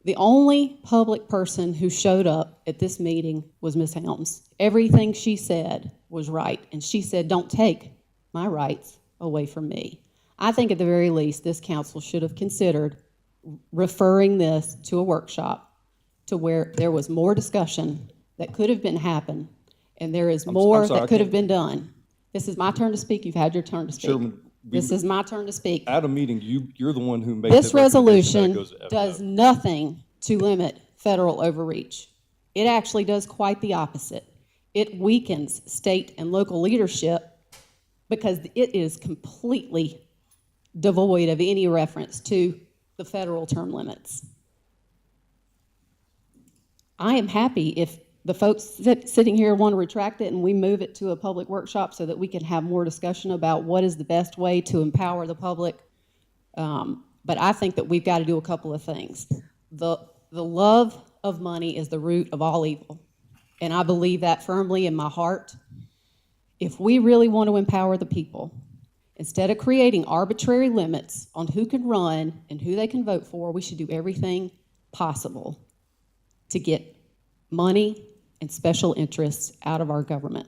The only public person who showed up at this meeting was Ms. Helms. Everything she said was right, and she said, "Don't take my rights away from me." I think at the very least, this council should have considered referring this to a workshop to where there was more discussion that could have been happened, and there is more that could have been done. This is my turn to speak. You've had your turn to speak. Sure, This is my turn to speak. At a meeting, you're the one who made This the recommendation that resolution goes to FO. does nothing to limit federal overreach. It actually does quite the opposite. It weakens state and local leadership because it is completely devoid of any reference to the federal term limits. I am happy if the folks sitting here want to retract it and we move it to a public workshop so that we can have more discussion about what is the best way to empower the public. But I think that we've got to do a couple of things. The love of money is the root of all evil, and I believe that firmly in my heart. If we really want to empower the people, instead of creating arbitrary limits on who can run and who they can vote for, we should do everything possible to get money and special interests out of our government.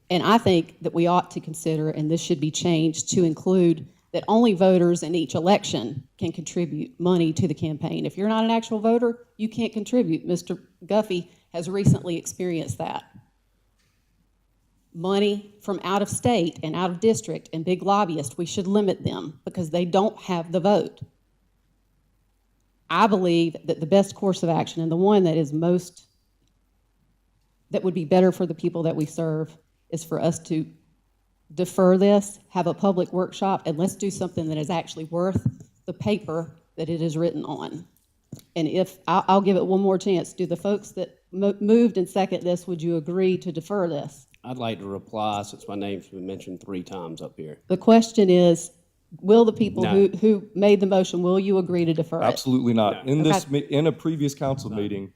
And I think that we ought to consider, and this should be changed to include, that only voters in each election can contribute money to the campaign. If you're not an actual voter, you can't contribute. Mr. Guffey has recently experienced that. Money from out of state and out of district and big lobbyists, we should limit them because they don't have the vote. I believe that the best course of action, and the one that would be better for the people that we serve, is for us to defer this, have a public workshop, and let's do something that is actually worth the paper that it is written on. And if, I'll give it one more chance, do the folks that moved and second this, would you agree to defer this? I'd like to reply, since my name's been mentioned 3 times up here. The question is, will the people No. who made the motion, will you agree to defer it? Absolutely not. No. In a previous council meeting,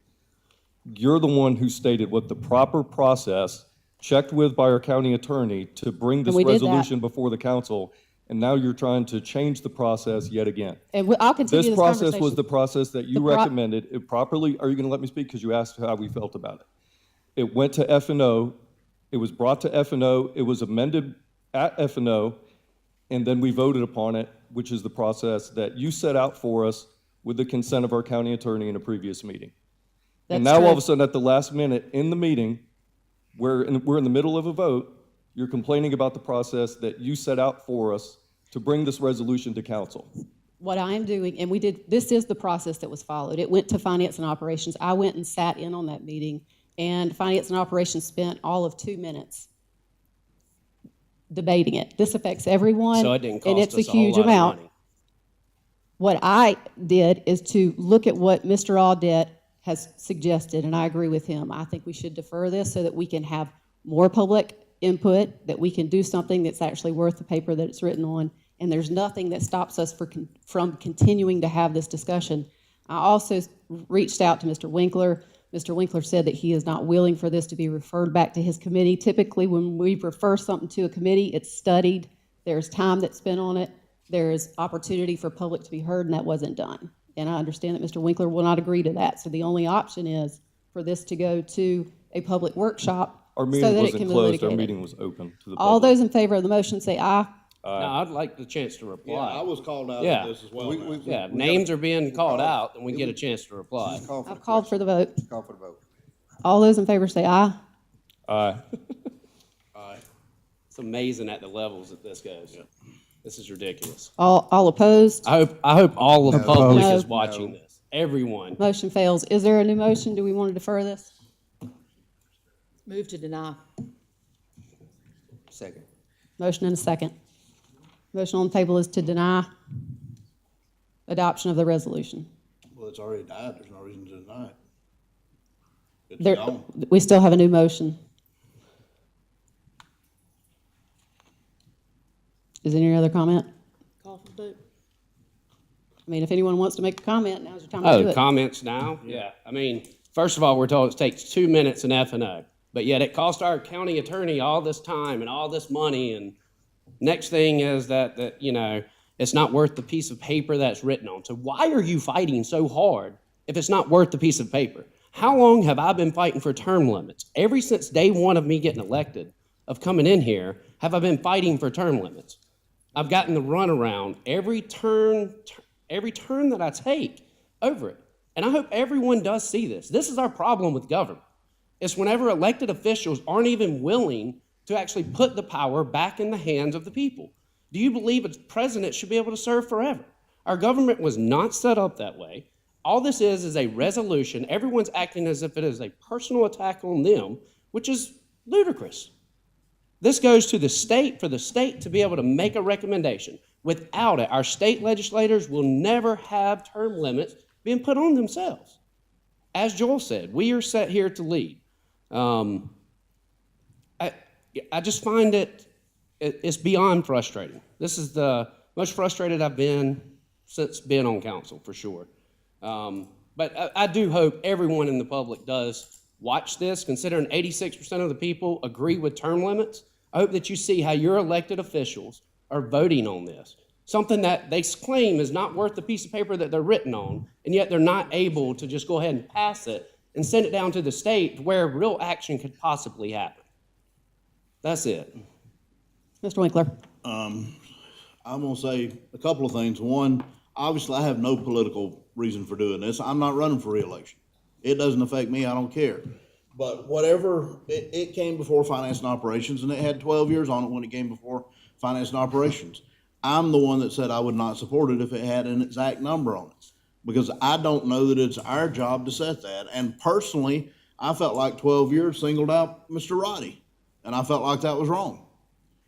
you're the one who stated what the proper process, checked with by our county attorney, to bring this And we did that. resolution before the council, and now you're trying to change the process yet again. And I'll continue this This process was conversation. the process that you recommended. It properly, are you going to let me speak? Because you asked how we felt about it. It went to F&O. It was brought to F&O. It was amended at F&O, and then we voted upon it, which is the process that you set out for us with the consent of our county attorney in a previous meeting. And That's now, all of true. a sudden, at the last minute in the meeting, we're in the middle of a vote, you're complaining about the process that you set out for us to bring this resolution to council. What I am doing, and this is the process that was followed. It went to Finance and Operations. I went and sat in on that meeting, and Finance and Operations spent all of 2 minutes debating it. This affects everyone, So it didn't and cost it's a us a whole huge lot of amount. money. What I did is to look at what Mr. Audette has suggested, and I agree with him. I think we should defer this so that we can have more public input, that we can do something that's actually worth the paper that it's written on, and there's nothing that stops us from continuing to have this discussion. I also reached out to Mr. Winkler. Mr. Winkler said that he is not willing for this to be referred back to his committee. Typically, when we refer something to a committee, it's studied, there's time that's spent on it, there's opportunity for public to be heard, and that wasn't done. And I understand that Mr. Winkler will not agree to that. So the only option is for this to go to a public workshop Our so meeting that it wasn't can be closed, our litigated. meeno, was open to the All public. those in favor of the motion say aye. No, I'd like the chance to reply. Yeah, I was called out Yeah. on this as well. now. Yeah, if names are being called out, then we get a chance to reply. I've called for the vote. Call for the vote. All those in favor say aye. Aye. It's amazing at the levels that this goes. This is ridiculous. All opposed? I hope all of the public No. is watching this. Everyone. Motion fails. Is there a new motion? Do we want to defer this? Move to deny. Second. Motion and a second. Motion on the table is to deny adoption of the resolution. Well, it's already died. There's no reason to deny it. It's There, gone. we still have a new motion. Is there any other comment? Call for the vote. I mean, if anyone wants to make a comment, now's your time to do Oh, it. comments now? Yeah. I mean, first of all, we're told it takes 2 minutes in F&O, but yet it cost our county attorney all this time and all this money. And next thing is that it's not worth the piece of paper that's written on. So why are you fighting so hard if it's not worth the piece of paper? How long have I been fighting for term limits? Ever since day one of me getting elected, of coming in here, have I been fighting for term limits? I've gotten the runaround every turn that I take over it. And I hope everyone does see this. This is our problem with government. It's whenever elected officials aren't even willing to actually put the power back in the hands of the people. Do you believe a president should be able to serve forever? Our government was not set up that way. All this is a resolution. Everyone's acting as if it is a personal attack on them, which is ludicrous. This goes to the state for the state to be able to make a recommendation. Without it, our state legislators will never have term limits being put on themselves. As Joel said, we are set here to lead. I just find it's beyond frustrating. This is the most frustrated I've been since being on council, for sure. But I do hope everyone in the public does watch this, considering 86% of the people agree with term limits. I hope that you see how your elected officials are voting on this. Something that they claim is not worth the piece of paper that they're written on, and yet they're not able to just go ahead and pass it and send it down to the state where real action could possibly happen. That's it. Mr. Winkler. I'm going to say a couple of things. One, obviously, I have no political reason for doing this. I'm not running for re-election. It doesn't affect me. I don't care. But whatever, it came before Finance and Operations, and it had 12 years on it when it came before Finance and Operations. I'm the one that said I would not support it if it had an exact number on it, because I don't know that it's our job to set that. And personally, I felt like 12 years singled out Mr. Roddy, and I felt like that was wrong.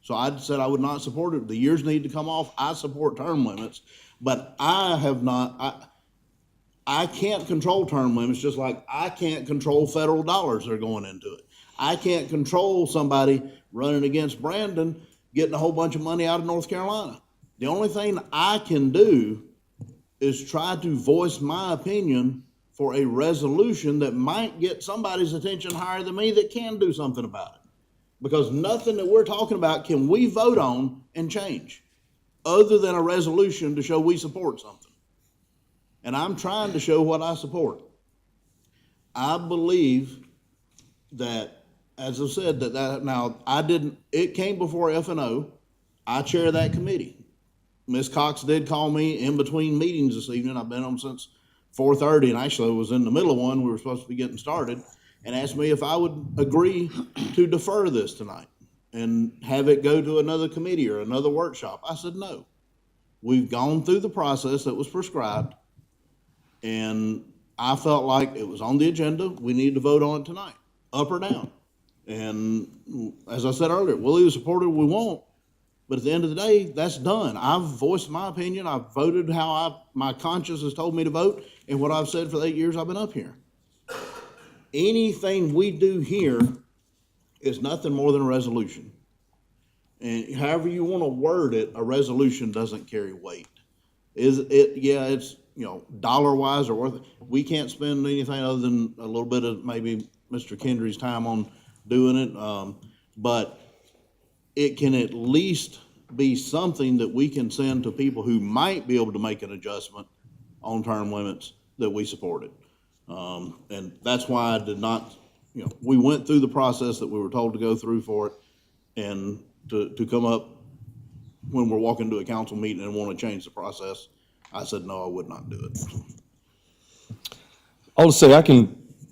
So I said I would not support it. The years need to come off. I support term limits, but I can't control term limits, just like I can't control federal dollars that are going into it. I can't control somebody running against Brandon getting a whole bunch of money out of North Carolina. The only thing I can do is try to voice my opinion for a resolution that might get somebody's attention higher than me that can do something about it. Because nothing that we're talking about can we vote on and change, other than a resolution to show we support something. And I'm trying to show what I support. I believe that, as I said, it came before F&O. I chair that committee. Ms. Cox did call me in between meetings this evening. I've been on since 4:30, and actually I was in the middle of one. We were supposed to be getting started, and asked me if I would agree to defer this tonight and have it go to another committee or another workshop. I said, no. We've gone through the process that was prescribed, and I felt like it was on the agenda. We need to vote on it tonight, up or down. And as I said earlier, we'll either support it or we won't. But at the end of the day, that's done. I've voiced my opinion. I've voted how my conscience has told me to vote, and what I've said for the 8 years I've been up here. Anything we do here is nothing more than a resolution. And however you want to word it, a resolution doesn't carry weight. Is it? Yeah, it's, dollar wise or worth it. We can't spend anything other than a little bit of maybe Mr. Kendry's time on doing it. But it can at least be something that we can send to people who might be able to make an adjustment on term limits that we support it. And that's why I did not, we went through the process that we were told to go through for it, and to come up when we're walking to a council meeting and want to change the process, I said, no, I would not do it. I'll just say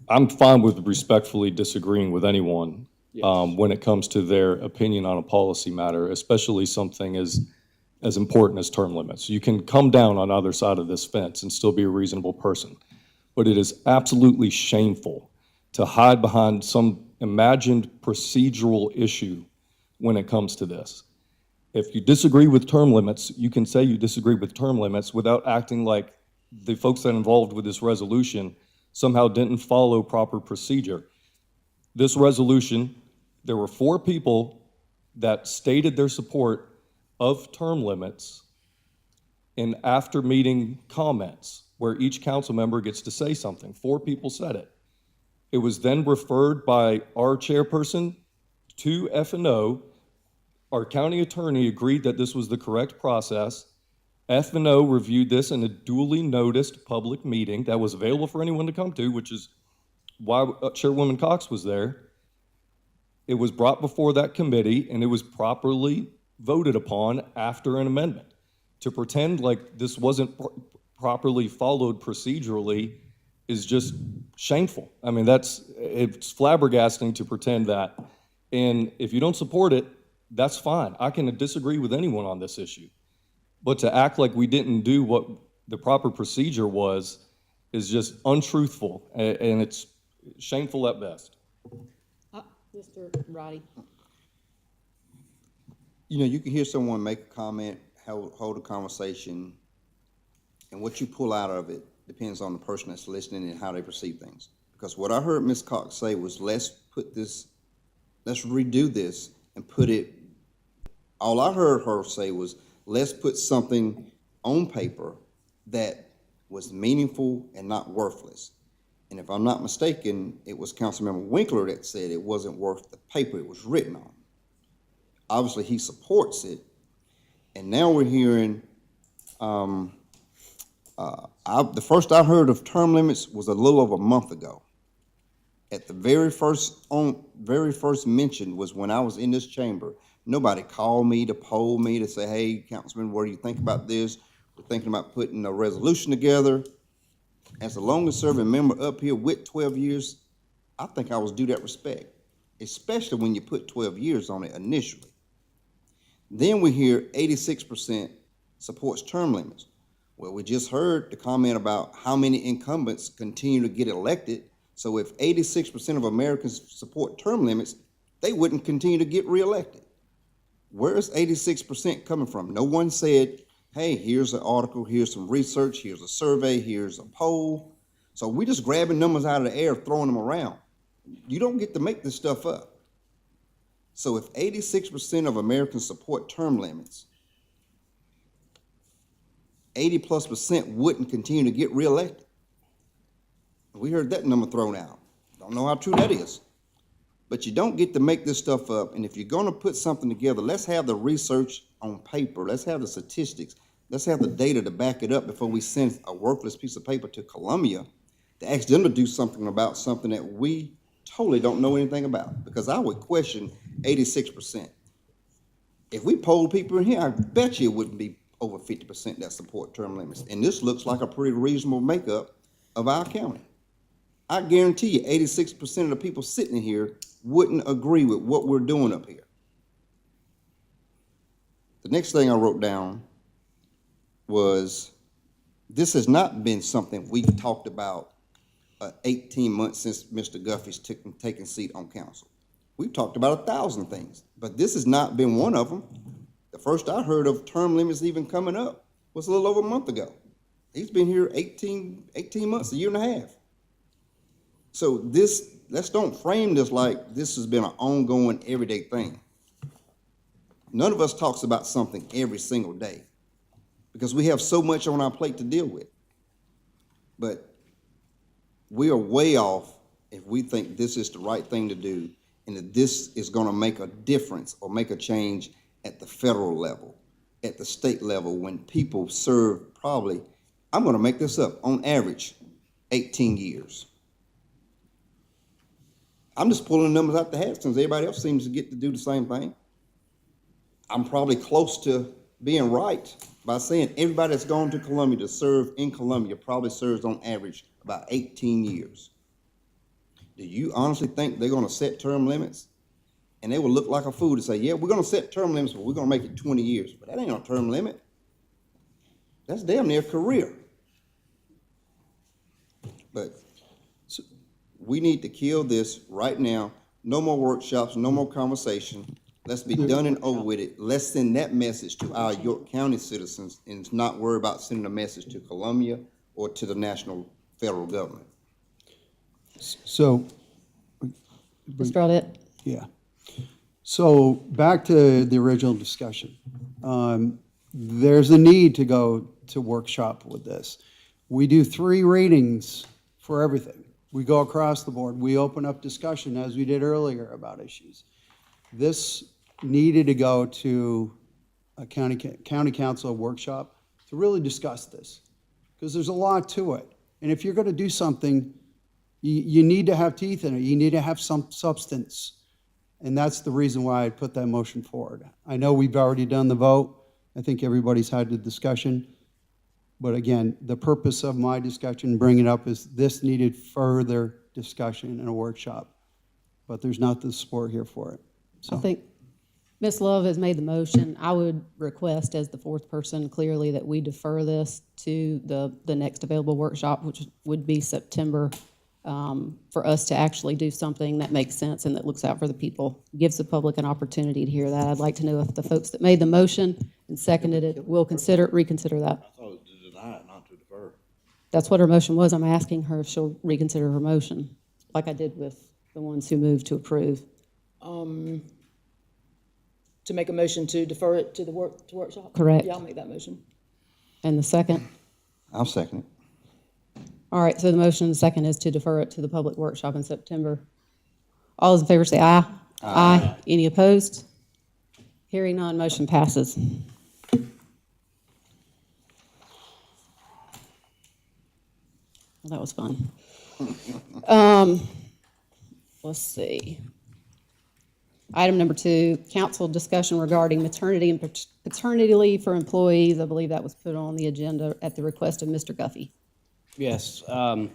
I'm fine with respectfully disagreeing with anyone when it comes to their opinion on a policy matter, especially something as important as term limits. You can come down on either side of this fence and still be a reasonable person, but it is absolutely shameful to hide behind some imagined procedural issue when it comes to this. If you disagree with term limits, you can say you disagree with term limits without acting like the folks that are involved with this resolution somehow didn't follow proper procedure. This resolution, there were 4 people that stated their support of term limits in after meeting comments where each council member gets to say something. 4 people said it. It was then referred by our chairperson to F&O. Our county attorney agreed that this was the correct process. F&O reviewed this in a duly noticed public meeting that was available for anyone to come to, which is why Chairwoman Cox was there. It was brought before that committee, and it was properly voted upon after an amendment. To pretend like this wasn't properly followed procedurally is just shameful. I mean, it's flabbergasting to pretend that. And if you don't support it, that's fine. I can disagree with anyone on this issue. But to act like we didn't do what the proper procedure was is just untruthful, and it's shameful at best. Mr. Roddy. You can hear someone make a comment, hold a conversation, and what you pull out of it depends on the person that's listening and how they perceive things. Because what I heard Ms. Cox say was, let's redo this and put it, all I heard her say was, let's put something on paper that was meaningful and not worthless. And if I'm not mistaken, it was Councilmember Winkler that said it wasn't worth the paper it was written on. Obviously, he supports it. And now we're hearing, the first I heard of term limits was a little over a month ago. At the very first mention was when I was in this chamber. Nobody called me to poll me to say, hey, Councilman, what do you think about this? We're thinking about putting a resolution together. As the longest serving member up here with 12 years, I think I was due that respect, especially when you put 12 years on it initially. Then we hear 86% supports term limits. Well, we just heard the comment about how many incumbents continue to get elected. So if 86% of Americans support term limits, they wouldn't continue to get reelected. Where is 86% coming from? No one said, hey, here's an article, here's some research, here's a survey, here's a poll. So we're just grabbing numbers out of the air, throwing them around. You don't get to make this stuff up. So if 86% of Americans support term limits, 80+% wouldn't continue to get reelected. We heard that number thrown out. Don't know how true that is. But you don't get to make this stuff up. And if you're going to put something together, let's have the research on paper. Let's have the statistics. Let's have the data to back it up before we send a worthless piece of paper to Columbia to ask them to do something about something that we totally don't know anything about. Because I would question 86%. If we polled people in here, I bet you it wouldn't be over 50% that support term limits. And this looks like a pretty reasonable makeup of our county. I guarantee you 86% of the people sitting here wouldn't agree with what we're doing up here. The next thing I wrote down was, this has not been something we've talked about 18 months since Mr. Guffey's taken seat on council. We've talked about 1,000 things, but this has not been one of them. The first I heard of term limits even coming up was a little over a month ago. He's been here 18 months, a year and a half. So this, let's don't frame this like this has been an ongoing, everyday thing. None of us talks about something every single day because we have so much on our plate to deal with. But we are way off if we think this is the right thing to do and that this is going to make a difference or make a change at the federal level, at the state level, when people serve probably, I'm going to make this up, on average, 18 years. I'm just pulling numbers out the hat since everybody else seems to get to do the same thing. I'm probably close to being right by saying everybody that's gone to Columbia to serve in Columbia probably serves on average about 18 years. Do you honestly think they're going to set term limits? And they will look like a fool to say, yeah, we're going to set term limits, but we're going to make it 20 years. But that ain't a term limit. That's damn near a career. But we need to kill this right now. No more workshops, no more conversation. Let's be done and over with it. Let's send that message to our York County citizens and not worry about sending a message to Columbia or to the national federal government. So. Mr. Audette? Yeah. So back to the original discussion. There's a need to go to workshop with this. We do 3 readings for everything. We go across the board. We open up discussion as we did earlier about issues. This needed to go to a county council workshop to really discuss this because there's a lot to it. And if you're going to do something, you need to have teeth in it. You need to have some substance. And that's the reason why I put that motion forward. I know we've already done the vote. I think everybody's had the discussion. But again, the purpose of my discussion, bringing it up, is this needed further discussion in a workshop. But there's not the support here for it. So. I think Ms. Love has made the motion. I would request as the 4th person clearly that we defer this to the next available workshop, which would be September, for us to actually do something that makes sense and that looks out for the people, gives the public an opportunity to hear that. I'd like to know if the folks that made the motion and seconded it will reconsider that. I thought it was to deny it, not to defer. That's what her motion was. I'm asking her if she'll reconsider her motion, like I did with the ones who moved to approve. To make a motion to defer it to the workshop? Correct. Yeah, I'll make that motion. And the second? I'll second it. All right, so the motion and the second is to defer it to the public workshop in September. All those in favor say aye. Aye. Any opposed? Hearing none, motion passes. Well, that was fun. Let's see. Item number 2, council discussion regarding maternity and paternity leave for employees. I believe that was put on the agenda at the request of Mr. Guffey. Yes, I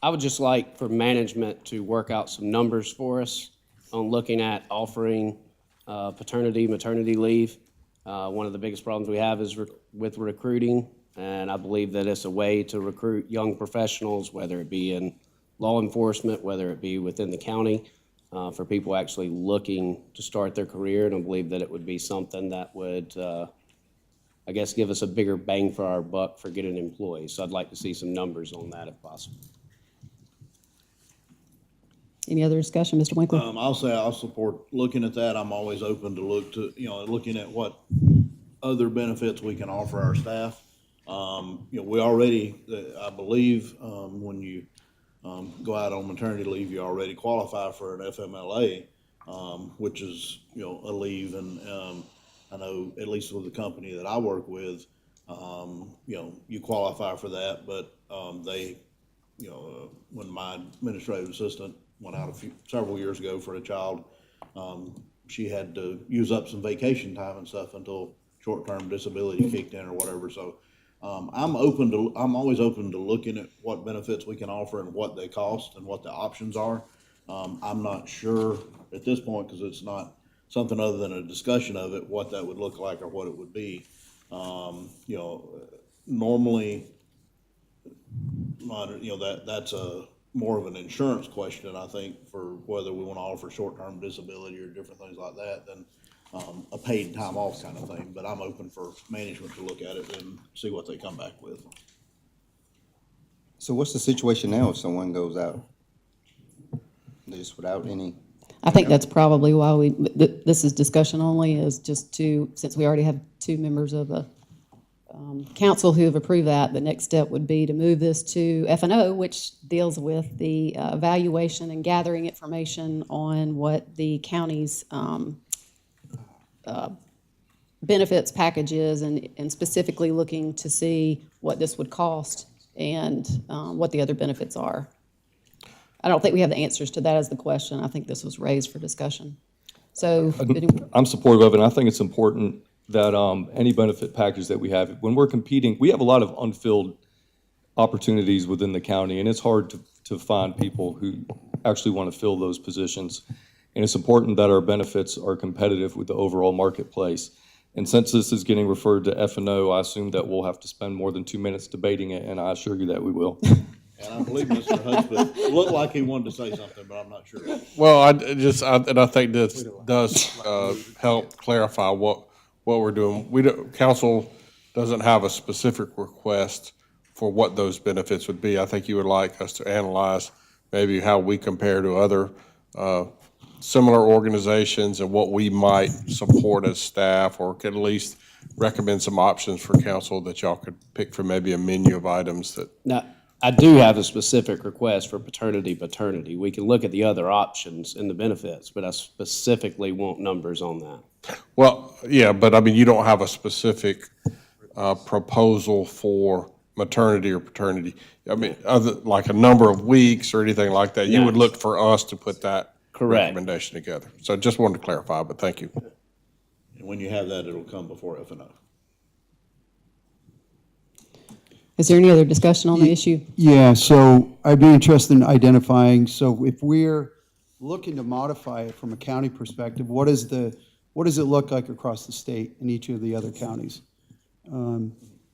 would just like for management to work out some numbers for us on looking at offering paternity, maternity leave. One of the biggest problems we have is with recruiting, and I believe that it's a way to recruit young professionals, whether it be in law enforcement, whether it be within the county, for people actually looking to start their career, and I believe that it would be something that would, I guess, give us a bigger bang for our buck for getting employees. So I'd like to see some numbers on that if possible. Any other discussion, Mr. Winkler? I'll say I'll support looking at that. I'm always open to looking at what other benefits we can offer our staff. We already, I believe, when you go out on maternity leave, you already qualify for an FMLA, which is, a leave. And I know, at least with the company that I work with, you qualify for that. But they, when my administrative assistant went out several years ago for a child, she had to use up some vacation time and stuff until short-term disability kicked in or whatever. So I'm always open to looking at what benefits we can offer and what they cost and what the options are. I'm not sure at this point, because it's not something other than a discussion of it, what that would look like or what it would be. You know, normally, that's a more of an insurance question, I think, for whether we want to offer short-term disability or different things like that than a paid time off kind of thing. But I'm open for management to look at it and see what they come back with. So what's the situation now if someone goes out? They're just without any? I think that's probably why this is discussion only, is just since we already have 2 members of the council who have approved that, the next step would be to move this to F&O, which deals with the evaluation and gathering information on what the county's benefits package is, and specifically looking to see what this would cost and what the other benefits are. I don't think we have the answers to that as the question. I think this was raised for discussion. So I'm supportive of it, and I think it's important that any benefit package that we have, when we're competing, we have a lot of unfilled opportunities within the county, and it's hard to find people who actually want to fill those positions. And it's important that our benefits are competitive with the overall marketplace. And since this is getting referred to F&O, I assume that we'll have to spend more than 2 minutes debating it, and I assure you that we will. And I believe Mr. Hudspeth looked like he wanted to say something, but I'm not sure. Well, I think this does help clarify what we're doing. Council doesn't have a specific request for what those benefits would be. I think you would like us to analyze maybe how we compare to other similar organizations and what we might support as staff, or could at least recommend some options for council that y'all could pick from maybe a menu of items that. Now, I do have a specific request for paternity. We can look at the other options and the benefits, but I specifically want numbers on that. Well, yeah, but I mean, you don't have a specific proposal for maternity or paternity. I mean, like a number of weeks or anything like that. You would look for us to put that recommendation together. So just wanted to clarify, but thank you. And when you have that, it'll come before F&O. is there any other discussion on the issue? Yeah, so I'd be interested in identifying, so if we're looking to modify it from a county perspective, what does it look like across the state in each of the other counties?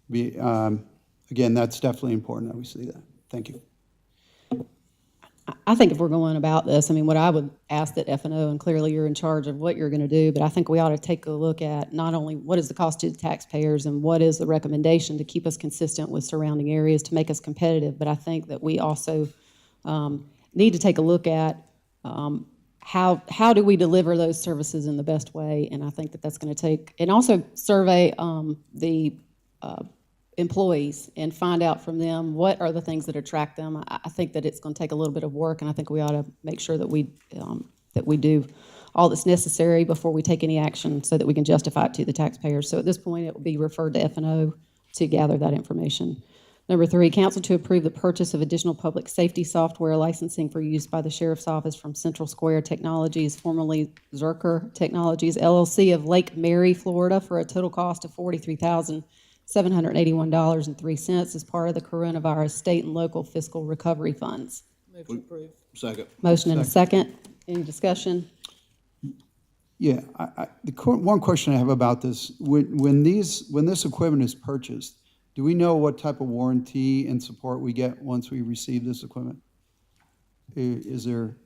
Again, that's definitely important that we see that. Thank you. I think if we're going about this, I mean, what I would ask that F&O, and clearly you're in charge of what you're going to do, but I think we ought to take a look at not only what is the cost to the taxpayers and what is the recommendation to keep us consistent with surrounding areas to make us competitive, but I think that we also need to take a look at how do we deliver those services in the best way, and I think that that's going to take, and also survey the employees and find out from them what are the things that attract them. I think that it's going to take a little bit of work, and I think we ought to make sure that we do all that's necessary before we take any action so that we can justify it to the taxpayers. So at this point, it will be referred to F&O to gather that information. Number 3, council to approve the purchase of additional public safety software licensing for use by the Sheriff's Office from Central Square Technologies, formerly Zerker Technologies, LLC of Lake Mary, Florida, for a total cost of $43,781.03 as part of the coronavirus state and local fiscal recovery funds. Move to approve. Second. Motion and a second. Any discussion? Yeah, one question I have about this, when this equipment is purchased, do we know what type of warranty and support we get once we receive this equipment? Is there?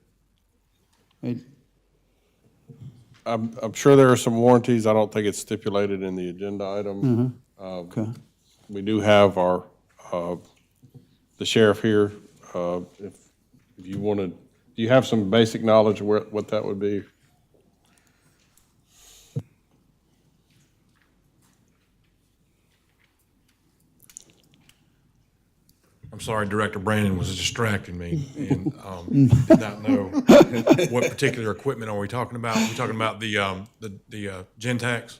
I'm sure there are some warranties. I don't think it's stipulated in the agenda item. Okay. We do have our the sheriff here. If you wanted, do you have some basic knowledge of what that would be? I'm sorry, Director Brandon was distracting me and did not know what particular equipment are we talking about. Are we talking about the Gentax?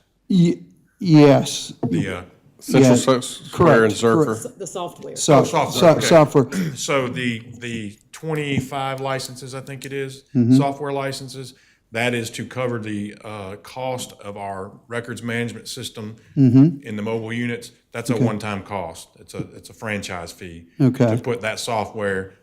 Yes. The Central Square and Zerker. The software. Software. So the 25 licenses, I think it is, software licenses, That is to cover the cost of our records management system Mm-hmm. in the mobile units. That's a Okay. one-time cost. It's a franchise fee. Okay. To put that software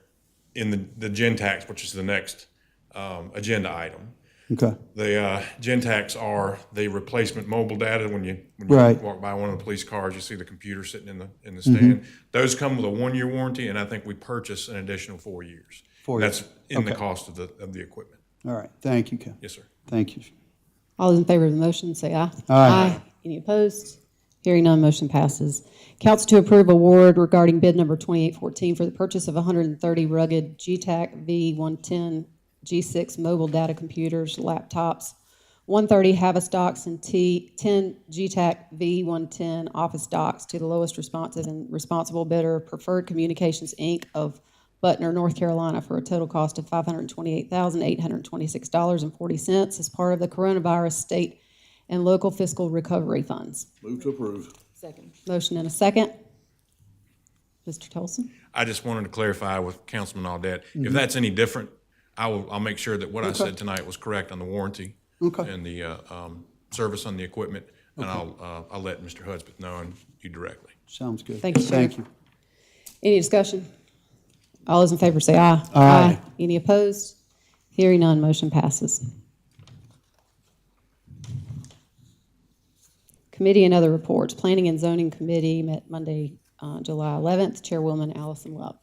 in the Gentax, which is the next agenda item. Okay. The Gentax are the replacement mobile data. When you Right. walk by one of the police cars, you see the computer sitting in the Mm-hmm. stand. Those come with a 1-year warranty, and I think we purchase an additional 4 years. 4 years. That's in the Okay. cost of the equipment. All right. Thank you, Ken. Yes, sir. Thank you. All those in favor of the motion, say aye. Aye. Any opposed? Hearing none, motion passes. Council to approve award regarding bid number 2814 for the purchase of 130 rugged GTAC V110 G6 mobile data computers, laptops, 130 Havas docks, and 10 GTAC V110 office docks to the lowest responsive and responsible bidder, Preferred Communications, Inc. of Butner, North Carolina, for a total cost of $528,826.40 as part of the coronavirus state and local fiscal recovery funds. Move to approve. Second. Motion and a second. Mr. Tolson? I just wanted to clarify with Councilman Audette, Mm-hmm. if that's any different, I'll make sure that what I Okay. said tonight was correct on the warranty Okay. and the service on the equipment, and I'll let Mr. Hudspeth know and you directly. Sounds good. Thank you, Chair. Thank you. Any discussion? All those in favor say aye. Aye. Any opposed? Hearing none, motion passes. Committee and other reports. Planning and Zoning Committee met Monday, July 11th. Chairwoman Allison Love.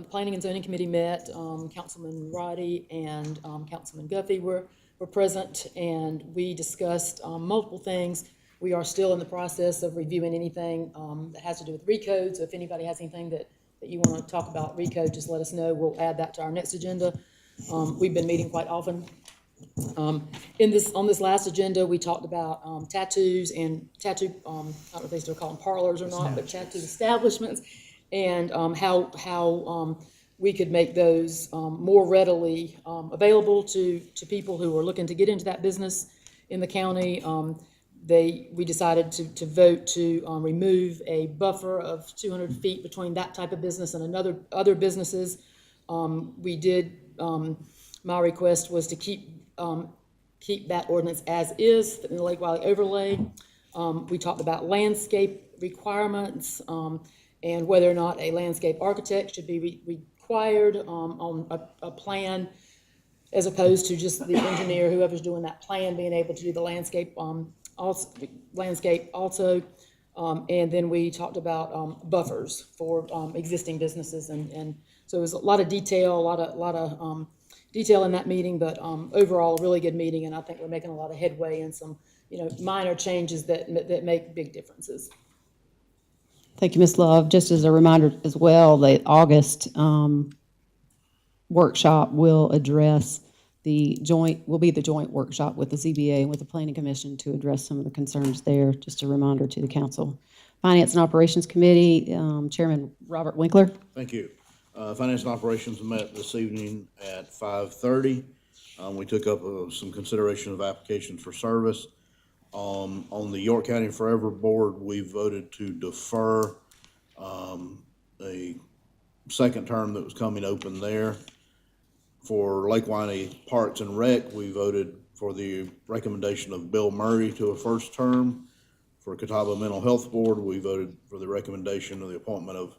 Planning and Zoning Committee met, Councilman Roddy and Councilman Guffey were present, and we discussed multiple things. We are still in the process of reviewing anything that has to do with RECODE, so if anybody has anything that you want to talk about RECODE, just let us know. We'll add that to our next agenda. We've been meeting quite often. On this last agenda, we talked about tattoos and tattoo, I don't know if they still call them parlors or not, but tattoo establishments, and how we could make those more readily available to people who are looking to get into that business in the county. We decided to vote to remove a buffer of 200 feet between that type of business and other businesses. My request was to keep that ordinance as is in the Lake Wiley overlay. We talked about landscape requirements and whether or not a landscape architect should be required on a plan, as opposed to just the engineer, whoever's doing that plan, being able to do the landscape also. And then we talked about buffers for existing businesses, and so it was a lot of detail, a lot of detail in that meeting, but overall, a really good meeting, and I think we're making a lot of headway in some, minor changes that make big differences. Thank you, Ms. Love. Just as a reminder as well, the August workshop will address will be the joint workshop with the ZBA and with the Planning Commission to address some of the concerns there. Just a reminder to the council. Finance and Operations Committee, Chairman Robert Winkler. Thank you. Finance and Operations met this evening at 5:30. We took up some consideration of applications for service. On the York County Forever Board, we voted to defer a second term that was coming open there. For Lake Winey Parks and Rec, we voted for the recommendation of Bill Murray to a first term. For Catawba Mental Health Board, we voted for the recommendation of the appointment of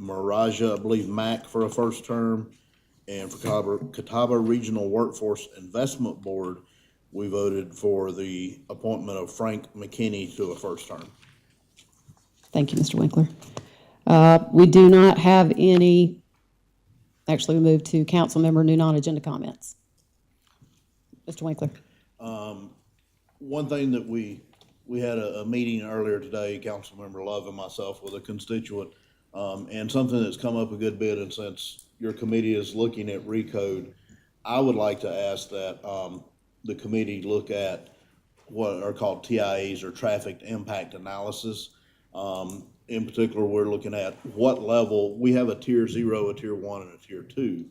Maraja, I believe, Mack for a first term. And for Catawba Regional Workforce Investment Board, we voted for the appointment of Frank McKinney to a first term. Thank you, Mr. Winkler. We do not have any, actually we move to council member new non-agenda comments. Mr. Winkler. One thing that we had a meeting earlier today, Councilmember Love and myself, with a constituent, and something that's come up a good bit, and since your committee is looking at RECODE, I would like to ask that the committee look at what are called TIAs, or traffic impact analysis. In particular, we're looking at what level. We have a tier 0, a tier 1, and a tier 2.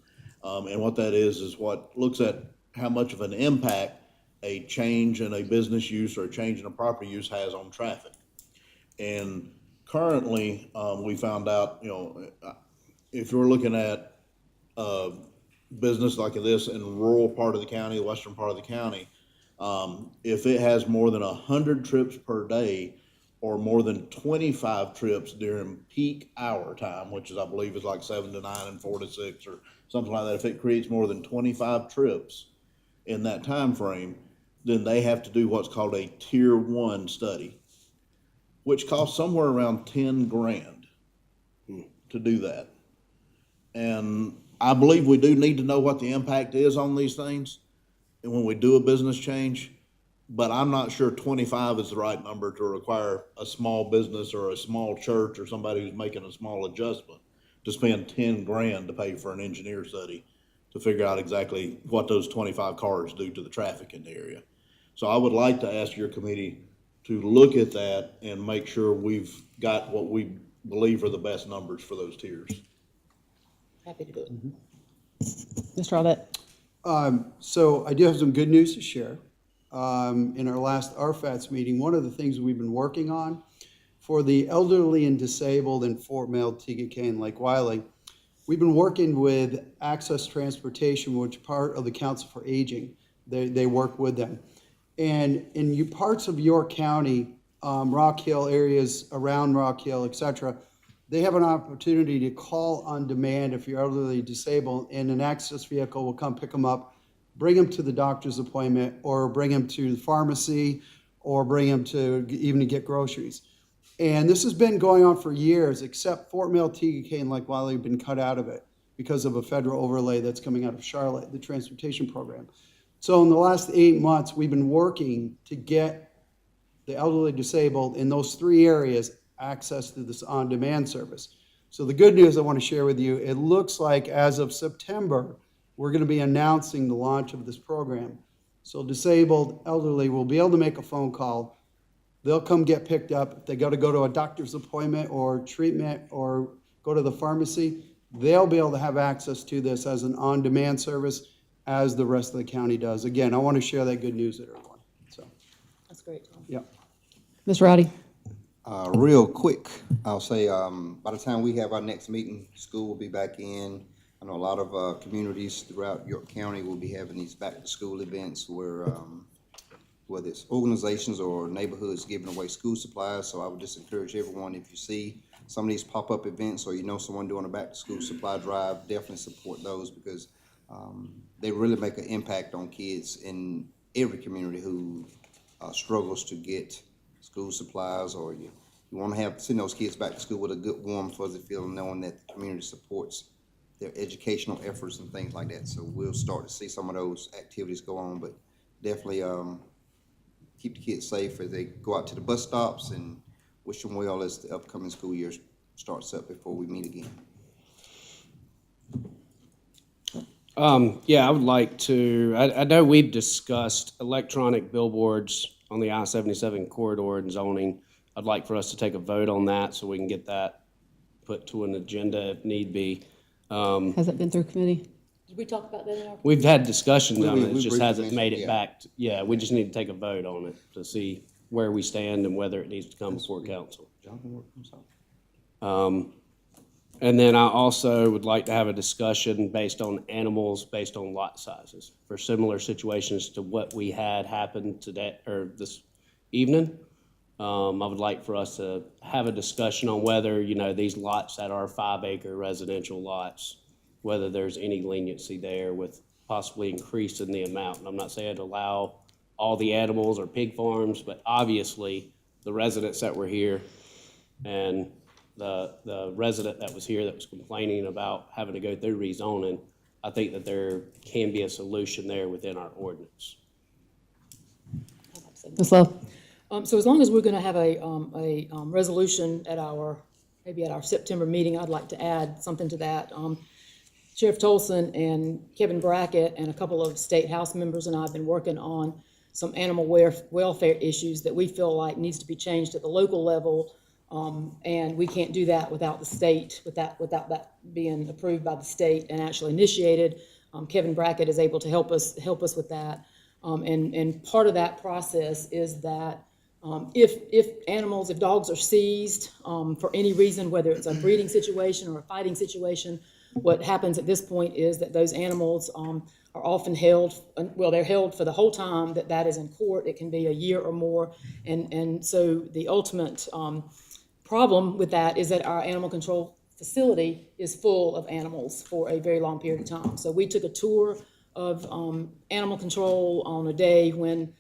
And what that is what looks at how much of an impact a change in a business use or a change in a property use has on traffic. And currently, we found out, if you're looking at business like this in rural part of the county, the western part of the county, if it has more than 100 trips per day or more than 25 trips during peak hour time, which is, I believe, is like 7 to 9 and 4 to 6 or something like that. If it creates more than 25 trips in that time frame, then they have to do what's called a tier 1 study, which costs somewhere around 10 grand to do that. And I believe we do need to know what the impact is on these things and when we do a business change, but I'm not sure 25 is the right number to require a small business or a small church or somebody who's making a small adjustment to spend 10 grand to pay for an engineer study to figure out exactly what those 25 cars do to the traffic in the area. So I would like to ask your committee to look at that and make sure we've got what we believe are the best numbers for those tiers. Happy to do it. Mr. Audette? So I do have some good news to share. In our last RFATS meeting, one of the things we've been working on for the elderly and disabled in Fort Mill, Tegakane, and Lake Wiley, we've been working with Access Transportation, which is part of the Council for Aging. They work with them. And in parts of York County, Rock Hill areas around Rock Hill, et cetera, they have an opportunity to call on demand if you're elderly disabled, and an access vehicle will come pick them up, bring them to the doctor's appointment, or bring them to the pharmacy, or bring them to even to get groceries. And this has been going on for years, except Fort Mill, Tegakane, and Lake Wiley have been cut out of it because of a federal overlay that's coming out of Charlotte, the transportation program. So in the last 8 months, we've been working to get the elderly disabled in those 3 areas access to this on-demand service. So the good news I want to share with you, it looks like as of September, we're going to be announcing the launch of this program. So disabled elderly will be able to make a phone call. They'll come get picked up. If they got to go to a doctor's appointment or treatment or go to the pharmacy, they'll be able to have access to this as an on-demand service as the rest of the county does. Again, I want to share that good news with everyone. So That's great, Tom. yeah. Mr. Rowdy? Real quick, I'll say, by the time we have our next meeting, school will be back in. I know a lot of communities throughout York County will be having these back-to-school events where, whether it's organizations or neighborhoods giving away school supplies. So I would just encourage everyone, if you see some of these pop-up events or you know someone doing a back-to-school supply drive, definitely support those because they really make an impact on kids in every community who struggles to get school supplies, or you want to send those kids back to school with a good, warm, fuzzy feeling, knowing that the community supports their educational efforts and things like that. So we'll start to see some of those activities go on, but definitely keep the kids safe as they go out to the bus stops, and wish them well as the upcoming school year starts up before we meet again. Yeah, I would like to, I know we've discussed electronic billboards on the I-77 corridor and zoning. I'd like for us to take a vote on that so we can get that put to an agenda if need be. Has it been through committee? Did we talk about that in our? We've had discussions on it, it we just hasn't made it yeah. back. Yeah, we just need to take a vote on it to see where we stand and whether it needs to come before council. And then I also would like to have a discussion based on animals, based on lot sizes for similar situations to what we had happen today or this evening. I would like for us to have a discussion on whether, these lots that are 5-acre residential lots, whether there's any leniency there with possibly increasing the amount. And I'm not saying allow all the animals or pig farms, but obviously the residents that were here and the resident that was here that was complaining about having to go through rezoning, I think that there can be a solution there within our ordinance. Ms. Love? So as long as we're going to have a resolution at maybe at our September meeting, I'd like to add something to that. Sheriff Tolson and Kevin Brackett and a couple of state house members and I have been working on some animal welfare issues that we feel like needs to be changed at the local level. And we can't do that without the state, without that being approved by the state and actually initiated. Kevin Brackett is able to help us with that. And part of that process is that if dogs are seized for any reason, whether it's a breeding situation or a fighting situation, what happens at this point is that those animals are often held, well, they're held for the whole time that is in court. It can be a year or more. And so the ultimate problem with that is that our animal control facility is full of animals for a very long period of time. So we took a tour of animal control on a day when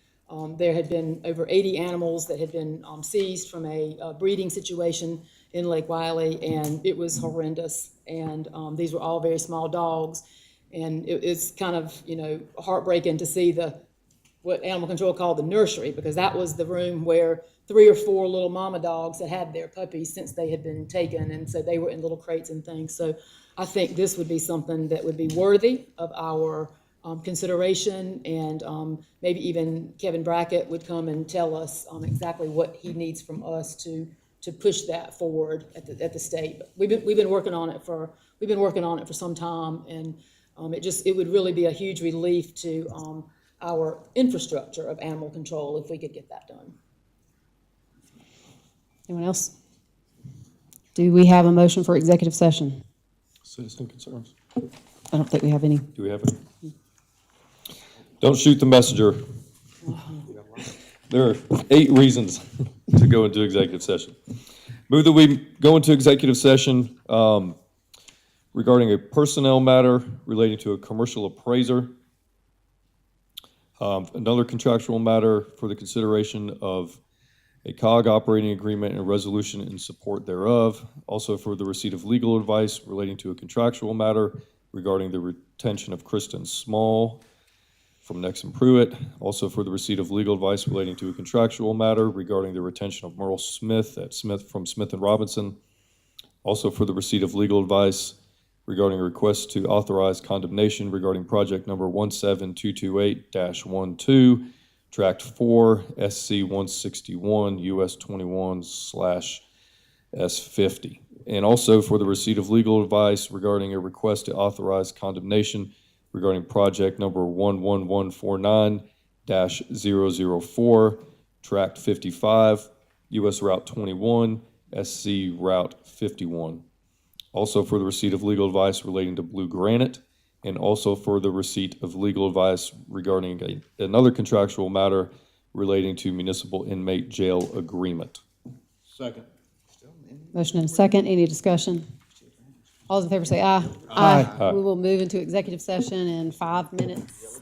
there had been over 80 animals that had been seized from a breeding situation in Lake Wiley, and it was horrendous. And these were all very small dogs, and it's kind of, you know, heartbreaking to see what animal control called the nursery, because that was the room where 3 or 4 little mama dogs had their puppies since they had been taken, and so they were in little crates and things. So I think this would be something that would be worthy of our consideration, and maybe even Kevin Brackett would come and tell us exactly what he needs from us to push that forward at the state. But we've been working on it for some time, and it would really be a huge relief to our infrastructure of animal control if we could get that done. Anyone else? Do we have a motion for executive session? Citizen concerns. I don't think we have any. Do we have any? Don't shoot the messenger. There are 8 reasons to go into executive session. Move that we go into executive session regarding a personnel matter relating to a commercial appraiser, another contractual matter for the consideration of a COG operating agreement and a resolution in support thereof, also for the receipt of legal advice relating to a contractual matter regarding the retention of Kristen Small from Nexon Pruitt, also for the receipt of legal advice relating to a contractual matter regarding the retention of Merle Smith from Smith and Robinson, also for the receipt of legal advice regarding a request to authorize condemnation regarding project number 17228-12, Tract 4, SC 161, US 21/S50, and also for the receipt of legal advice regarding a request to authorize condemnation regarding project number 11149-004, Tract 55, US Route 21, SC Route 51. Also for the receipt of legal advice relating to Blue Granite, and also for the receipt of legal advice regarding another contractual matter relating to municipal inmate jail agreement. Second. Motion and a second. Any discussion? All those in favor say aye. Aye. We will move into executive session in 5 minutes.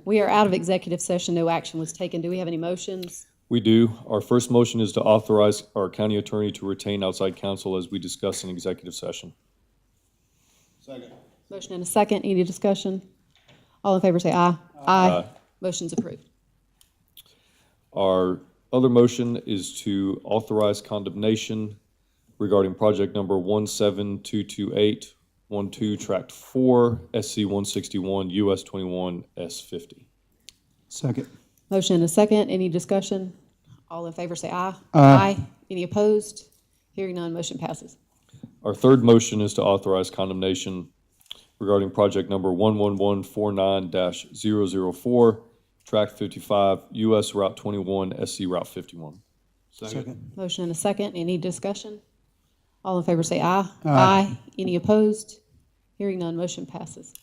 We are out of executive session. No action was taken. Do we have any motions? We do. Our first motion is to authorize our county attorney to retain outside counsel as we discussed in executive session. Second. Motion and a second. Any discussion? All in favor say aye. Aye. Motion's approved. Our other motion is to authorize condemnation regarding project number 1722812, Tract 4, SC 161, US 21, S50. Second. Motion and a second. Any discussion? All in favor say aye. Aye. Any opposed? Hearing none, motion passes. Our third motion is to authorize condemnation regarding project number 11149-004, Tract 55, US Route 21, SC Route 51. Second. Motion and a second. Any discussion? All in favor say aye. Aye. Any opposed? Hearing none, motion passes.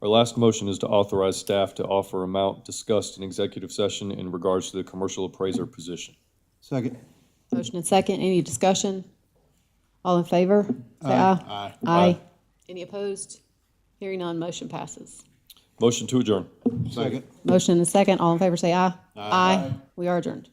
Our last motion is to authorize staff to offer amount discussed in executive session in regards to the commercial appraiser position. Second. Motion and second. Any discussion? All in favor say aye. Aye. Aye. Any opposed? Hearing none, motion passes. Motion to adjourn. Second. Motion and second. All in favor say aye. Aye. We are adjourned.